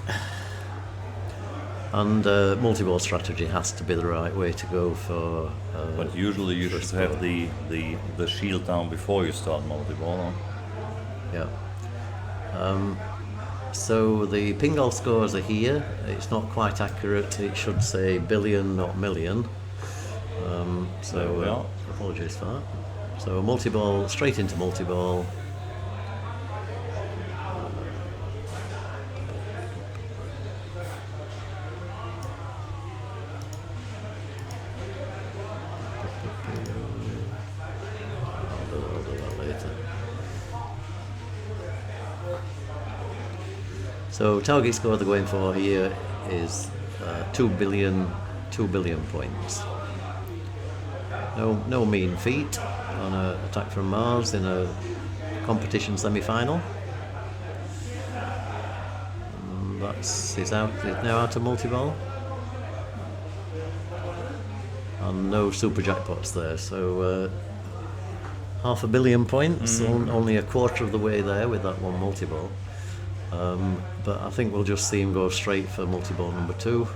And multi-ball strategy has to be the right way to go for... But usually you first should have ball. the shield down before you start multi-ball. Huh? Yeah. So the Pingolf scores are here. It's not quite accurate. It should say billion, not million. There we are. Apologies for that. So multi-ball, straight into multi-ball. I'll do that later. So target score they're going for here is 2 billion points. No mean feat on an attack from Mars in a competition semi-final. It's now out of multi-ball. And no super jackpots there, so 500 million points, only a quarter of the way there with that one multi-ball. But I think we'll just see him go straight for multi-ball number 2.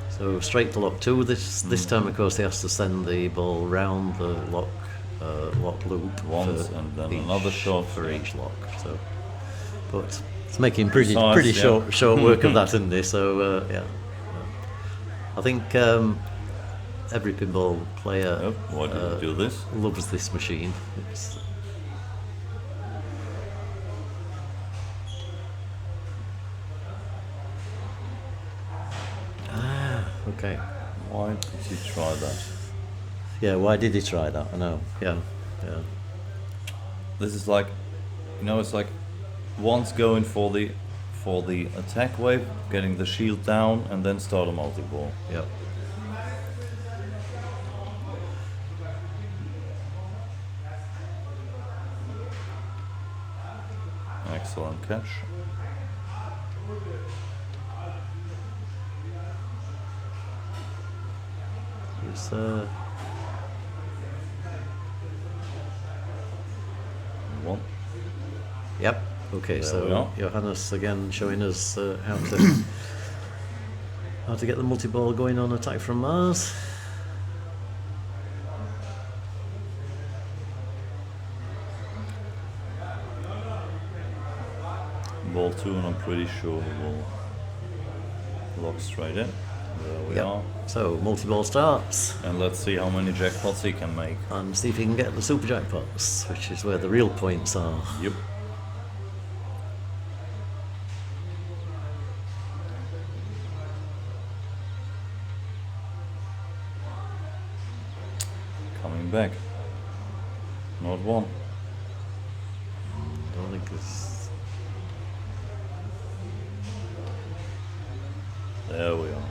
So straight to lock 2. This time, of course, he has to send the ball round the lock loop Once for and then each, another shot for each lock. So, but it's making pretty Precise, yeah. short work of that, isn't it? So yeah, I think every pinball player Yep. Why did you do this? loves this machine. It's, okay. Why did you try that? Yeah, why did he try that? I know. Yeah. This is like, it's like once going for the attack wave, getting the shield down, and then start a multi-ball. Yeah. Excellent catch. It's One. Yep. Okay, There we so are. Johannes again showing us how to get the multi-ball going on attack from Mars. Ball 2, and I'm pretty sure he will lock straight in. There we are. So multi-ball starts, And let's see how many jackpots he can make. and see if he can get the super jackpots, which is where the real points are. Yep. Coming back. Not one. Don't think it's... There we are.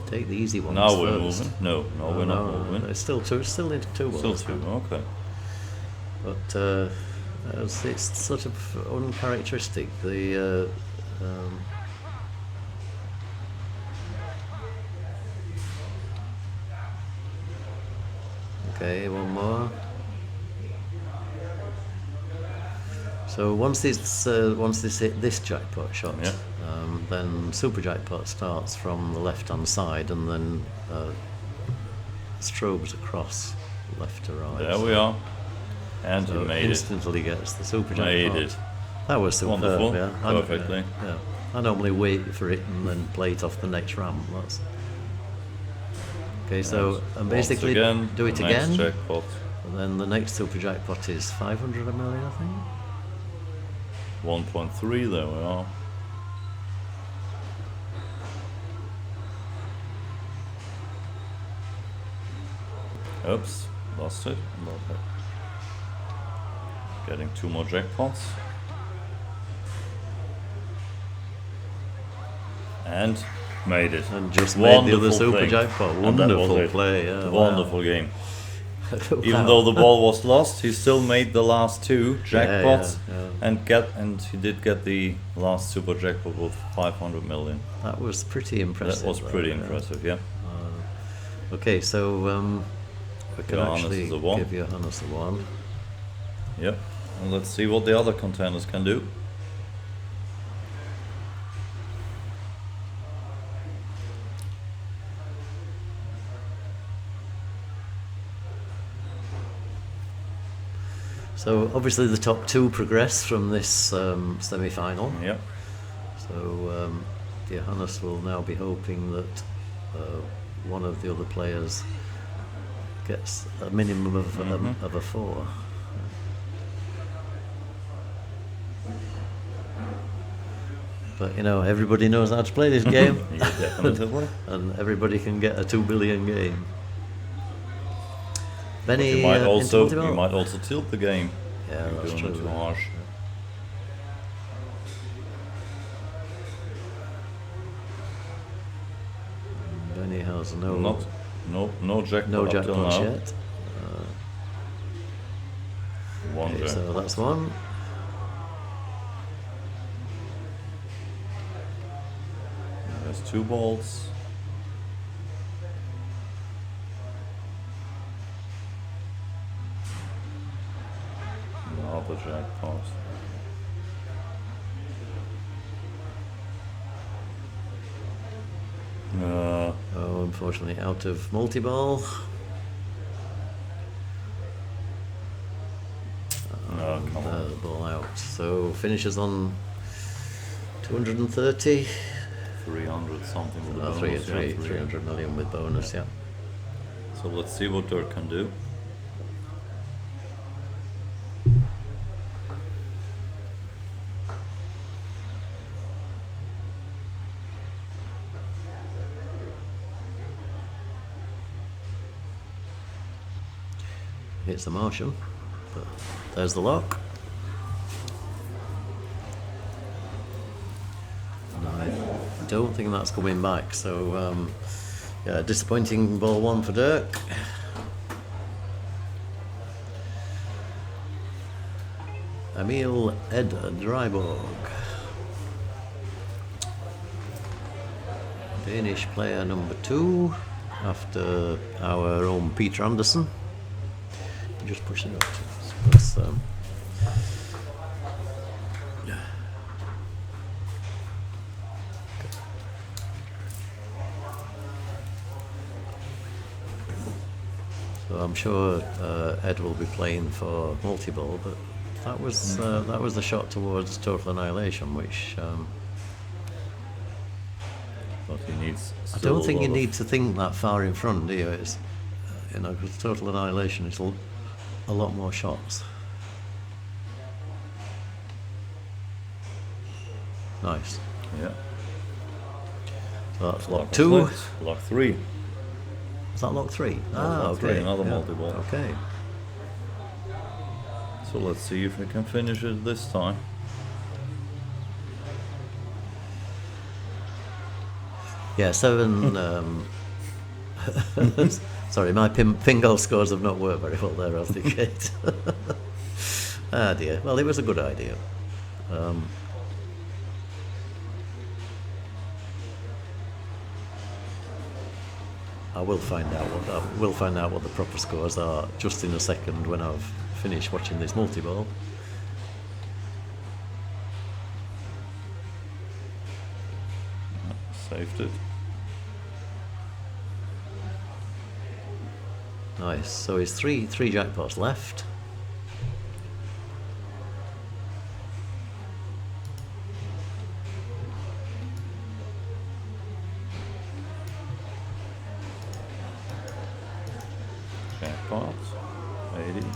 Take the easy ones Now we're first. moving. No, we're not moving. It's still two. It's still into two Still balls. 2, okay. But it's sort of uncharacteristic. The Okay, one more. So once this hit this jackpot shot, Yeah. then super jackpot starts from the left-hand side and then strobes across left to right. There we are. And So he made it. instantly gets the super Made jackpot. it. That was superb. Wonderful. Yeah. Perfectly. Yeah. I normally wait for it and then play it off the next ramp. That's okay. So and Once basically again, do it the next again. jackpot. And then the next super jackpot is 500 million, I think. 1.3, there we are. Oops, lost it. Getting 2 more jackpots. And made it. And just made the other super thing. jackpot. And that was Wonderful it. play. Yeah, wow. Wonderful game. Wow. Even though the ball was lost, he still made the last 2 jackpots, yeah. and he did get the last super jackpot with 500 million. That was pretty impressive. That was pretty though, impressive, yeah. Okay, so we can Johannes actually is a 1. give Johannes a 1. Yep. And let's see what the other contenders can do. So obviously the top 2 progress from this semi-final. Yep. So Johannes will now be hoping that one of the other players gets a minimum of a 4. But you know, everybody knows how to play this game, Yeah, definitely. and everybody can get a 2 billion game. Benny, You might also into tilt the game. Yeah, You're that's doing it true. too harsh. Benny has no jackpot no up till jackpots now. yet. One Okay, so jackpot. that's one. There's 2 balls. Another jackpot. Oh, unfortunately, out of multi-ball. No, come on. The ball out. So finishes on 230. 300 something with the Oh, bonus, yeah, 300 million with bonus, yeah. So let's see what Dirk can do. Hits the Martian, but there's the lock. And I don't think that's coming back, so yeah, disappointing ball 1 for Dirk. Emil Dreiborg. Danish player number 2, after our own Peter Anderson. Just push it up. That's, so I'm sure Ed will be playing for multi-ball, but that was the shot towards total annihilation, which But he needs I still don't think a you lot need to think that far in front, do you? It's, you know, because total annihilation is a lot more shots. Nice. Yeah. So that's lock Lock 2. six. Lock 3. Is that lock 3? lock okay. three, another yeah. multi-ball. Okay. So let's see if we can finish it this time. Yeah, 7. Sorry, my Pingolf scores have not worked very well there, have they, Kate? Ah dear. Well, it was a good idea. I will find out what the proper scores are just in a second when I've finished watching this multi-ball. Saved it. Nice. So it's three jackpots left. Jackpot. 80.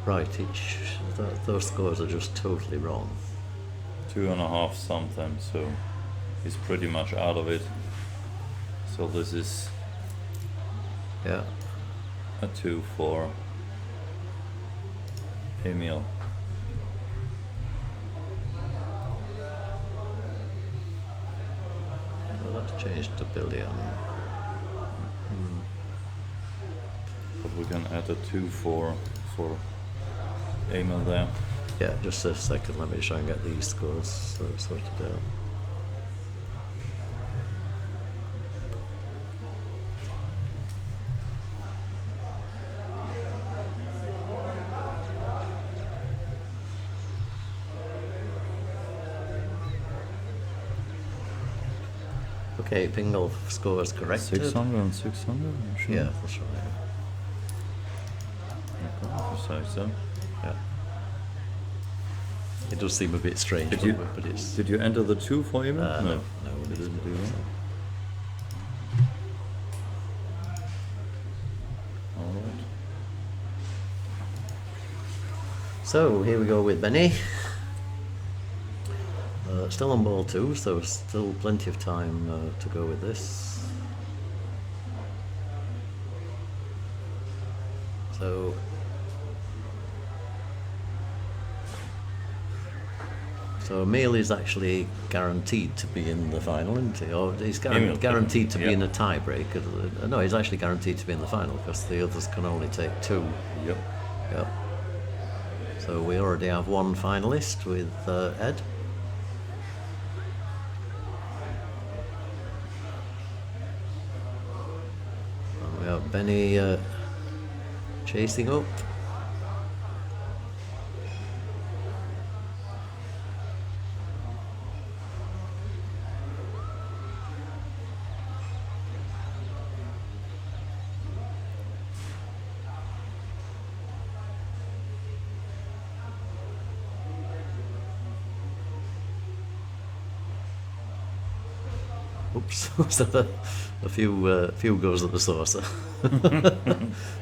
Right, those scores are just totally wrong. 2.5 sometimes, so he's pretty much out of it. So this is Yeah. a 2 for Emil. Well, that's changed to billion. But we can add a 2 for Emil there. Yeah, just a second. Let me try and get these scores sorted out. Okay, Pingolf scores corrected. 600 and 600? I'm sure. Yeah, that's right. If you say so. Yeah. It does seem a bit strange, Did you, but it's did you enter the 2 for Emil? no, You we didn't do that. Alright. So here we go with Benny. Still on ball 2, so still plenty of time to go with this. So Emil is actually guaranteed to be in the final, isn't he? Or he's guaranteed to be in a tiebreak. No, he's actually guaranteed to be in the final because the others can only take 2. Yep. Yep. So we already have one finalist with Ed. And we have Benny chasing up. Oops, was that a few goes at the saucer?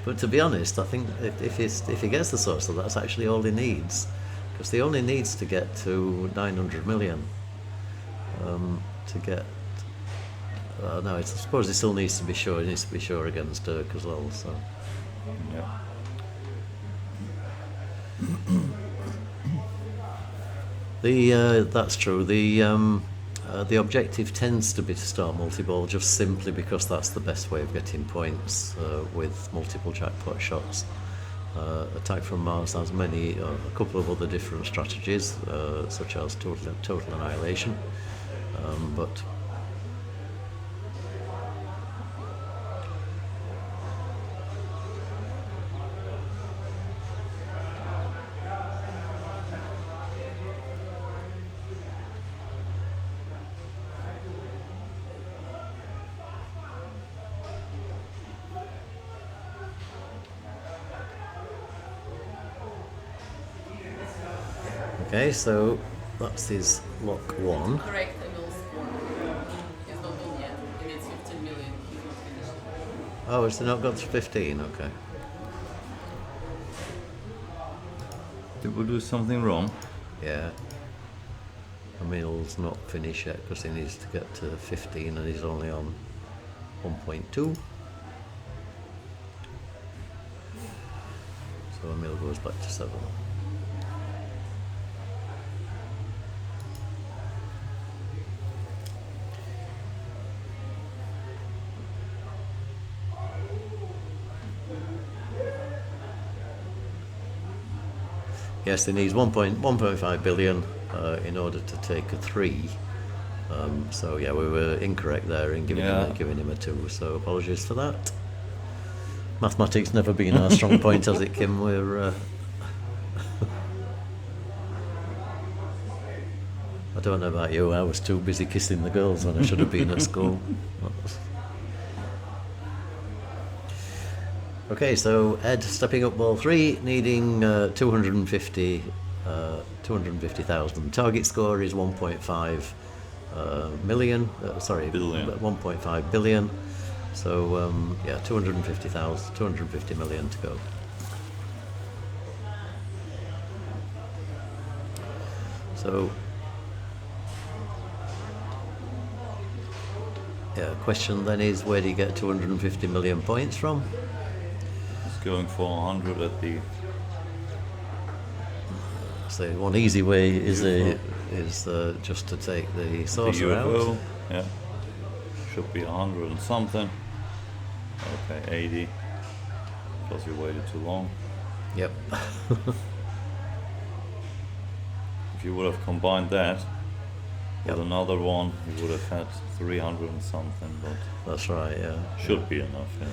But to be honest, I think if he gets the saucer, that's actually all he needs, because he only needs to get to 900 million to get. No, I suppose he still needs to be sure. He needs to be sure against Dirk as well. So. Yeah. That's true. The objective tends to be to start multi-ball just simply because that's the best way of getting points with multiple jackpot shots. Attack from Mars has a couple of other different strategies, such as total annihilation, but okay, so that's his lock 1. Correct, Emil's score. He's not done yet. He needs 15 million. He's not finished. Oh, it's not got to 15, okay. Did we do something wrong? Yeah. Emil's not finished yet because he needs to get to 15 and he's only on 1.2. So Emil goes back to 7. Yes, he needs 1.5 billion in order to take a 3. So yeah, we were incorrect there in giving him a 2. So apologies for that. Mathematics never been our strong point, has it, Kim? We're I don't know about you. I was too busy kissing the girls when I should have been at school. Okay, so Ed stepping up ball 3, needing 250,000. Target score is 1.5 million. Billion. 1.5 billion. So yeah, 250 million to go. So yeah, question then is, where do you get 250 million points from? Going for 100 at the. So one easy way is just to take the saucer out. Yeah, should be 100 and something. Okay, 80. Because you waited too long. Yep. If you would have combined that Yep. with another one, you would have had 300 and something. But That's right. Yeah. should be enough. Yeah.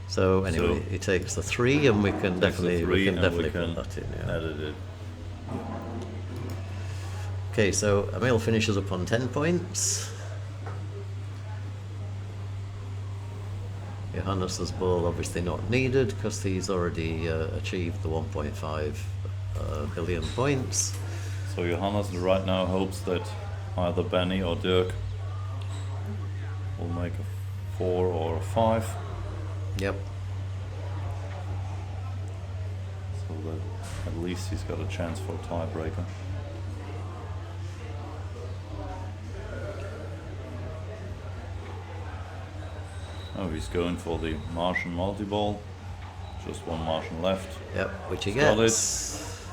So anyway, he takes the 3, and we can definitely we can put that in. Yeah. edit it. Okay, so Emil finishes up on 10 points. Johannes' ball obviously not needed because he's already achieved the 1.5 billion points. So Johannes right now hopes that either Benny or Dirk will make a 4 or a 5. Yep. So that at least he's got a chance for a tiebreaker. Oh, he's going for the Martian multi-ball. Just one Martian left. Yep, which he Got gets.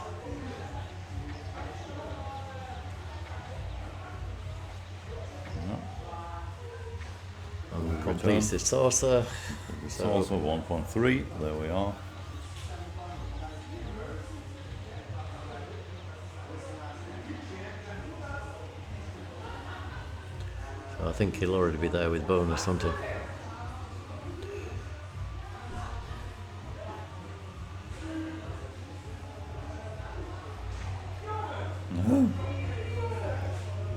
And completes his saucer. It's also 1.3. There we are. So I think he'll already be there with bonus, won't he?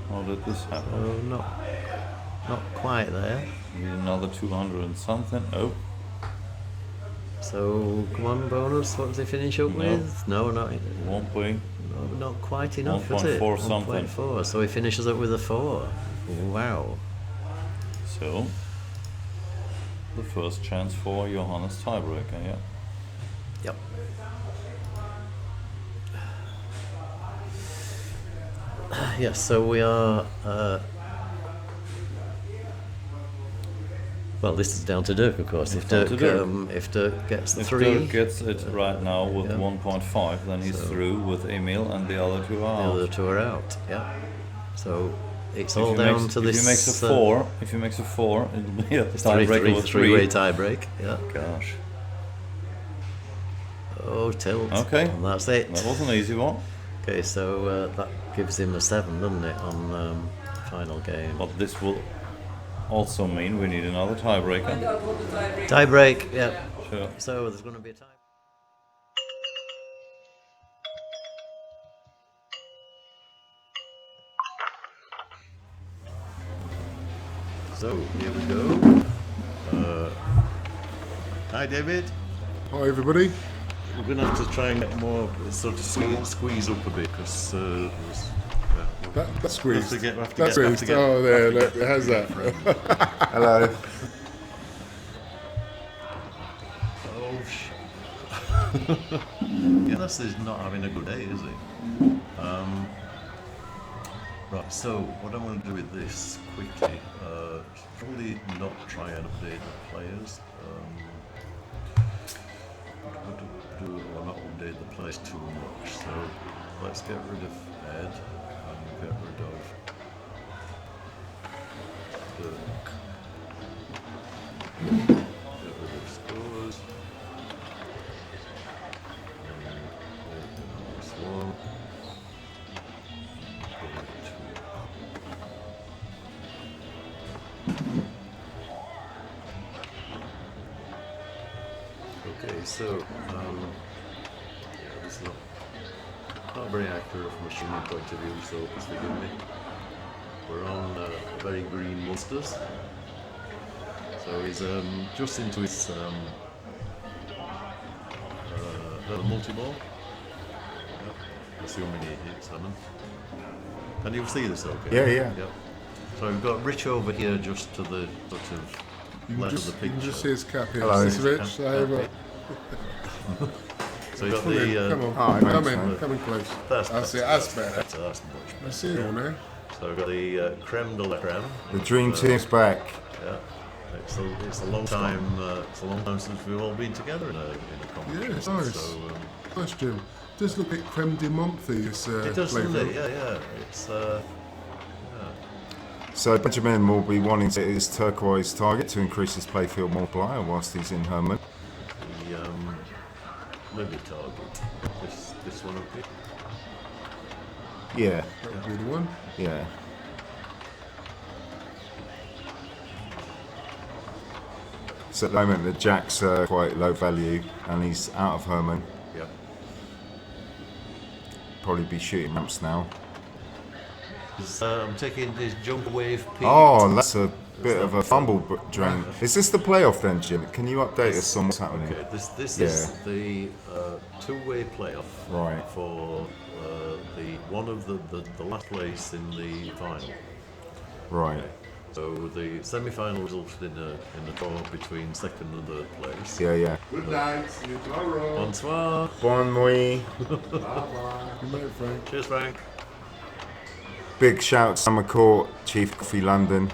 How did this happen? Oh, not quite there. Need another 200 and something. Oh, So come on, bonus. What does he finish up with? No, not 1.4 not quite enough, is it? 1.4 something. 1.4. So he finishes up with a 4. Wow. So the first chance for Johannes tiebreaker, yeah. Yep. Yes, so we are. Well, this is down to Dirk, of course. If down to Dirk. If Dirk gets the If 3, Dirk gets it right now with yeah. 1.5, then he's through with Emil and the other 2 the are other out. 2 are out. Yeah. So it's If all he down makes- to this. If he makes a 4, it'll be a tiebreaker with 3-way 3. tie break. Yeah. Gosh, Oh, tilt. Okay. And that's it. that was an easy one. Okay, so that gives him a 7, doesn't it, on final game? But this will also mean we need another tiebreaker. Tie break. Yeah. Sure. So there's going to be a tie. So here we go. Hi, David. Hi everybody. We're going to have to try and get more sort of squeeze up a bit because That's squeezed. have to get- That's squeezed. Oh, there, look, how's that? Hello. oh shit. Johannes is not having a good day, is he? Right, so what I'm going to do with this quickly, probably not try and update the players. Or not update the players too much. So let's get rid of Ed and get rid of Dirk. Get rid of scores. And this one. so this is not very accurate from a shooting point of view, so please forgive me. We're on a very green Munsters. So he's just into his little multi-ball. Yep. Assuming he hits them. Can you see this okay? Yeah, yeah. Yep. So we've got Rich over here just to the sort of left of the You picture. can just see his cap here. Hello. This is Rich. Say over. So you've got Come in, the... come on. Oh, Come in close. That's That's better. better. That's much better. I see it all now. So we've got the creme de la creme. The dream team's back. Yeah. It's a long time. It's a long time since we've all been together in a competition. Yeah, it's nice. So, Nice, Jim. Does look a bit creme de menthe, this it does, doesn't playfield. it? Yeah. It's So Benjamin will be wanting to hit his turquoise target to increase his playfield multiplier whilst he's in Herman. the limit target. This one up here. Yeah, That would be the one. yeah. So at the moment the jack's quite low value and he's out of Herman. Yep. Probably be shooting ramps now. I'm taking this jump wave P. Oh, that's a bit of a fumble drain. Is this the playoff then, Jim? Can you update us on what's happening? Okay, this Yeah. is the two-way playoff Right. for the one of the last place in the final. Right. So the semi-final resulted in a draw between second and third place. Yeah, yeah. Good night. See you tomorrow. Bonsoir. Bon nuit. Bye-bye. Good night, Frank. Cheers, Frank. Big shout to Summer Court, Chief Coffee London.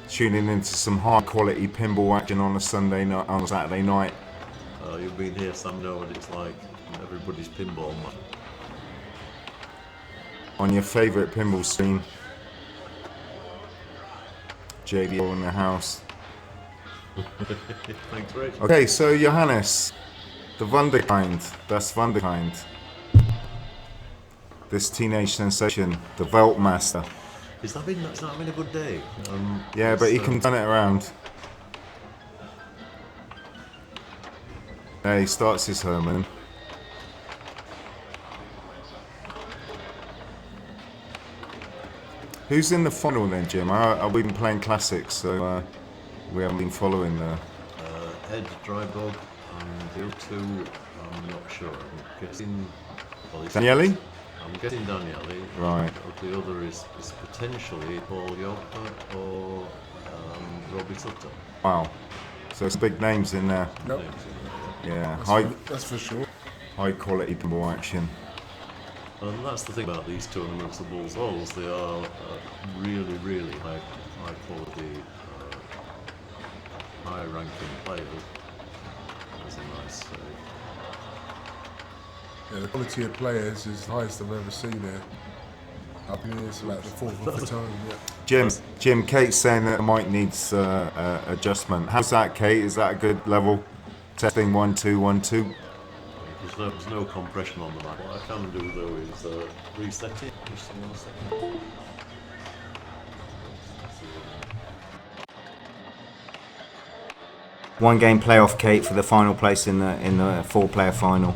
Tuning into some high quality pinball action on a Sunday night, on a Saturday night. You've been here, Sam, know what it's like. Everybody's pinball man. On your favourite pinball stream. JDO in the house. Thanks, Rich. Okay, so Johannes, the Wunderkind, that's Wunderkind. This teenage sensation, the Weltmaster. It's not been a good day. Yeah, but he it's, can turn it around. There he starts his Herman. Who's in the final then, Jim? We've been playing classics, so we haven't been following the... Ed, Dreiborg, and the other two, I'm not sure. I'm guessing... Well, Daniele? I'm guessing Daniele. Right. The other is potentially Paul Yopa or Robbie Sutton. Wow. So it's big names in there. Nope. Yeah, That's for sure. high quality pinball action. And that's the thing about these tournaments, the Bulls Halls, they are really, really high quality, high ranking players. That's a nice Yeah, the quality of players is the highest I've ever seen here. Up here, it's about the fourth of the time, yeah. Jim, Kate's saying that the mic needs adjustment. How's that, Kate? Is that a good level? Testing 1 2 1 2. There's no compression on the mic. What I can do though is reset it. Just 1 second. One game playoff, Kate, for the final place in the 4-player final.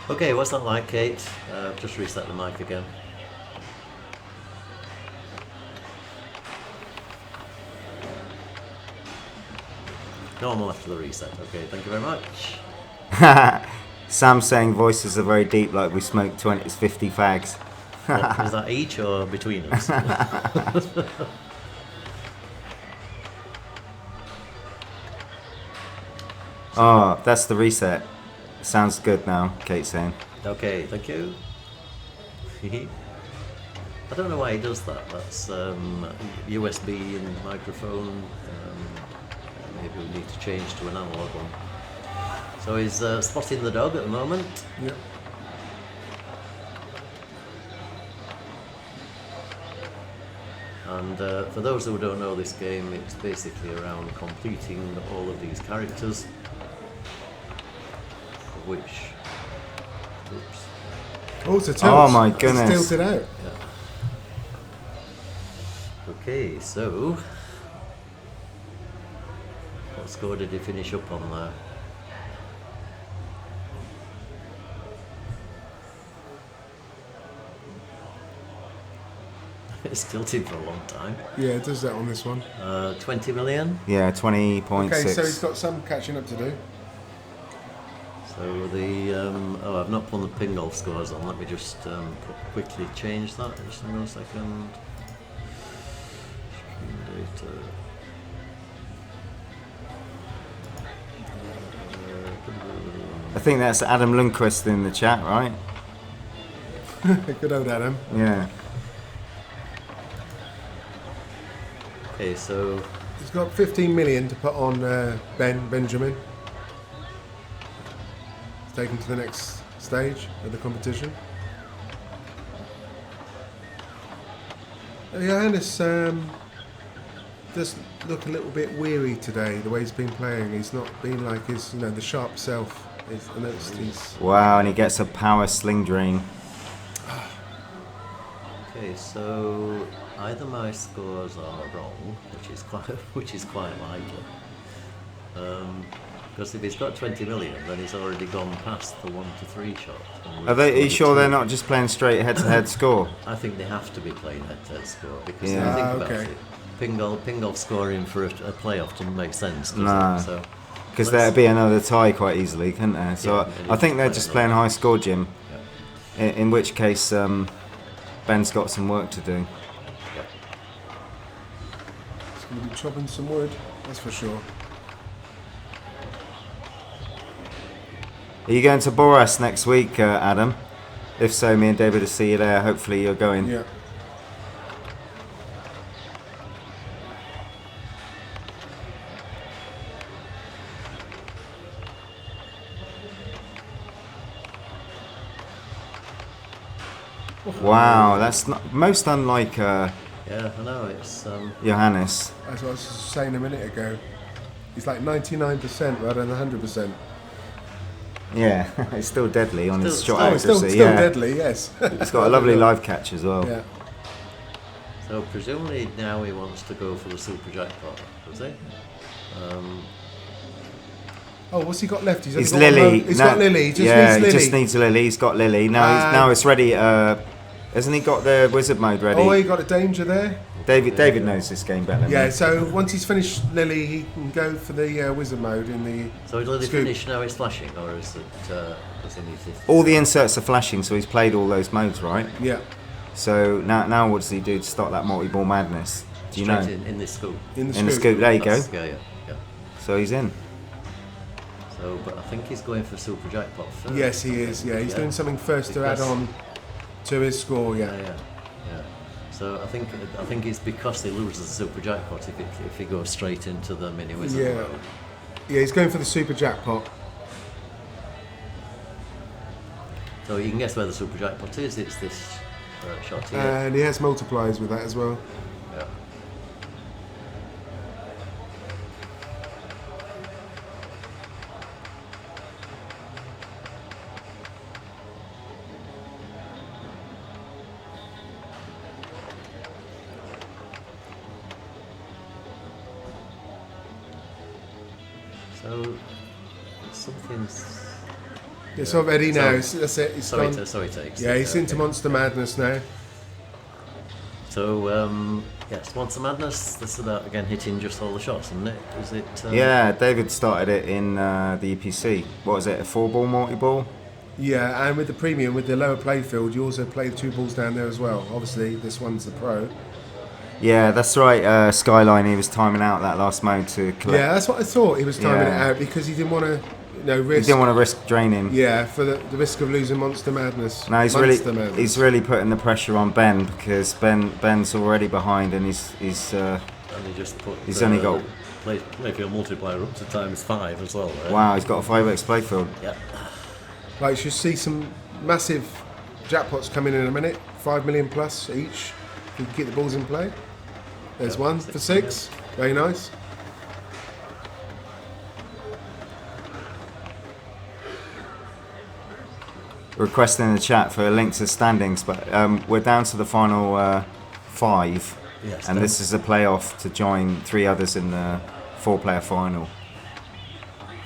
Okay, what's that like, Kate? Just reset the mic again. Normal after the reset. Okay, thank you very much. Sam saying voices are very deep, like we smoked 50 fags. What, is that each or between us? Oh, that's the reset. Sounds good now, Kate's saying. Okay, thank you. I don't know why he does that. That's USB and microphone. Maybe we need to change to an analog one. So he's spotting the dog at the moment. Yep. And for those who don't know this game, it's basically around completing all of these characters. which. Oops. Oh, it's a tilt. Oh my It's goodness. tilted out. Okay, so what score did he finish up on there? It's tilted for a long time. Yeah, it does that on this one. 20 million. Yeah, 20.6. Okay, so he's got some catching up to do. So the I've not put the Pingolf scores on. Let me just quickly change that. Just hang on a second. Data. I think that's Adam Lundquist in the chat, right? Good old Adam. Yeah. Okay, so He's got 15 million to put on Benjamin. Take him to the next stage of the competition. Johannes does look a little bit weary today, the way he's been playing. He's not been like his, the sharp self. I noticed he's... Wow, and he gets a power sling drain. okay, so either my scores are wrong, which is quite likely. Because if he's got 20 million, then he's already gone past the 1 to 3 shot. Are you sure they're not just playing straight head-to-head score? I think they have to be playing head-to-head score because Yeah. think about Okay. it. Pingolf scoring for a playoff doesn't make sense, does No. it? So Because let's- there'd be another tie quite easily, couldn't there? So Yeah, I think they're play just another playing one. high score, Jim. Yeah. In which case, Ben's got some work to do. Yeah. He's going to be chopping some wood, that's for sure. Are you going to Boras next week, Adam? If so, me and David will see you there. Hopefully you're going. Yeah. Wow, that's not, most unlike Yeah, I know it's. Johannes. That's what I was saying a minute ago. He's like 99% rather than 100%. Yeah, it's still deadly on his shot Oh, it's still accuracy. Yeah, deadly, yes. he's got a lovely live catch as well. Yeah. So presumably now he wants to go for the super jackpot, does he? Oh, what's he got left? He's He's only got Lily. He's No, got Lily. He just yeah, needs he Lily. just needs a Lily. He's got Lily. Now it's ready. Hasn't he got the wizard mode ready? Oh, he got a danger there. David knows this game better than Yeah, me. so once he's finished Lily, he can go for the wizard mode in the. So is Lily scoop. finished now? It's flashing, or is it? Does he need to? All the inserts are flashing, so he's played all those modes, right? Yeah, So now what does he do to start that multi-ball madness? Do you know? Straight in this scoop. in the In the scoop. scoop, there you go. That's- yeah. So he's in. So, but I think he's going for super jackpot first. Yes, he is. Yeah, he's doing something first to add Because- on to his score. Yeah. Yeah. So I think it's because he loses the super jackpot if he goes straight into the mini wizard Yeah. mode. Yeah, he's going for the super jackpot. So you can guess where the super jackpot is. It's this shot here. And he has multipliers with that as well. Yeah. So something's. It's already now. So- That's it. He's So gone. it takes. Yeah, he's into okay. Monster Madness now. So yes, Monster Madness. This is about again hitting just all the shots, isn't it? Is it? Yeah, David started it in the EPC. What was it? A 4-ball multi-ball? Yeah, and with the premium, with the lower playfield, you also play the 2 balls down there as well. Obviously, this one's the pro. Yeah, that's right. Skyline. He was timing out that last mode to collect. Yeah, that's what I thought. He was timing Yeah. it out because he didn't want to, He risk. didn't want to risk draining. Yeah, for the risk of losing Monster Madness. No, he's Monster Madness. he's really putting the pressure on Ben because Ben's already behind and he's And he just put. He's only got- playfield multiplier up to ×5 as well. Right? wow, he's got a 5x playfield. Yeah. Like, you should see some massive jackpots coming in a minute. 5 million plus each. If you can keep the balls in play. There's Yeah, one 6 for 6. Very nice. requesting in the chat for a link to standings, but we're down to the final 5, Yes, and this is a playoff to join 3 others in the 4-player final.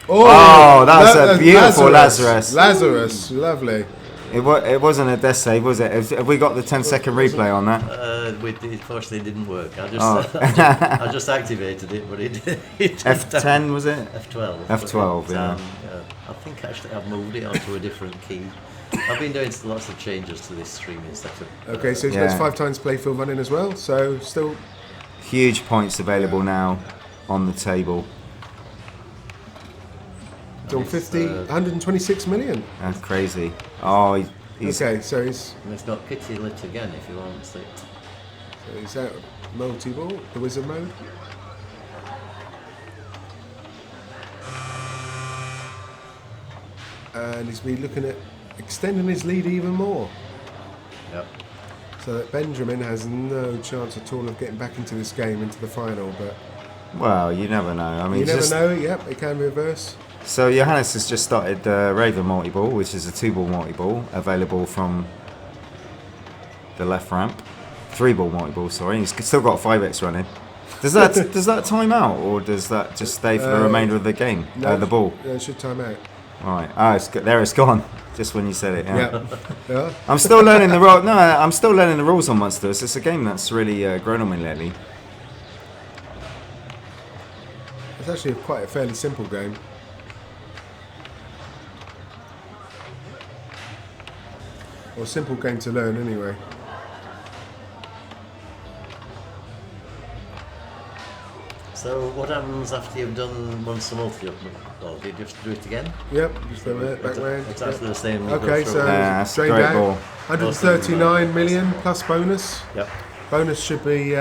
Oh, that was a beautiful Lazarus. Lazarus, lovely. It wasn't a death save, was it? Have we got the 10-second replay on that? It unfortunately didn't work. I just activated it, but it F10 was it? F12. F12, yeah. I think actually I've moved it onto a different key. I've been doing lots of changes to this streaming setup. Okay, so he's got 5 times playfield running as well, so still... Huge points available now on the table. Done 126 million. That's crazy. Oh, he's... Okay, so he's... And it's got kitty lit again if you want it. So he's out of multi-ball, the wizard mode. And he's been looking at extending his lead even more. Yep. So that Benjamin has no chance at all of getting back into this game, into the final, but... Well, you never know. I mean, you never know, yep, it can reverse. So Johannes has just started Raven multi-ball, which is a 2-ball multi-ball, available from the left ramp. 3-ball multi-ball, sorry. He's still got 5x running. Does that time out, or does that just stay for the remainder of the game? No, the ball? Yeah, it should time out. Right. Oh, there it's gone. Just when you said it. Yeah. Yeah. I'm still learning the rules. No, I'm still learning the rules on Munsters. It's a game that's really grown on me lately. It's actually quite a fairly simple game. Or a simple game to learn anyway. So what happens after you've done Monster Multi? Well, do you just do it again? Yep, just go back round. It's after the same. Okay, so straight down. ball. 139 million plus bonus. Yep. Bonus should be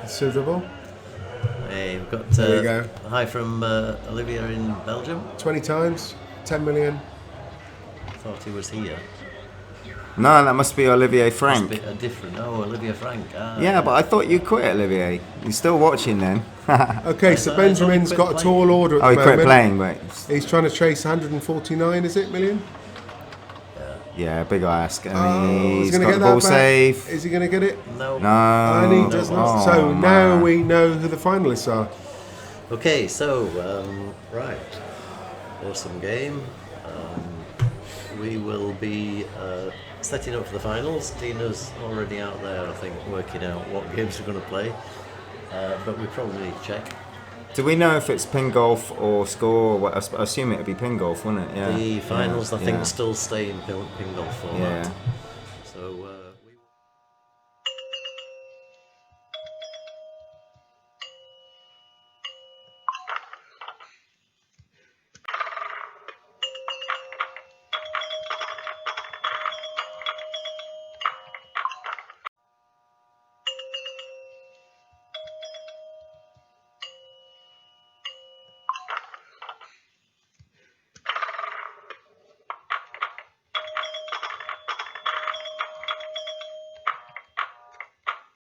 considerable. Hey, we've got there you go. a high from Olivia in Belgium. 20 times, 10 million. Thought he was here. No, that must be Olivier Frank. Must be a different. Oh, Olivia Frank. Yeah, but I thought you quit, Olivier. You're still watching then. Okay, so Benjamin's got a tall order at the moment. Oh, he quit playing, but... He's trying to chase 149, is it, million? Yeah, big ask. And he's got going to get the ball that back. safe. Is he going to get it? No. No. And he does not. Oh, So man. now we know who the finalists are. Okay, so, right. Awesome game. We will be setting up for the finals. Tina's already out there, I think, working out what games we're going to play. But we probably need to check. Do we know if it's Pingolf or score? Or what? I assume it would be Pingolf, wouldn't it? Yeah. The finals, Yeah. I think, still stay in Pingolf format. Yeah.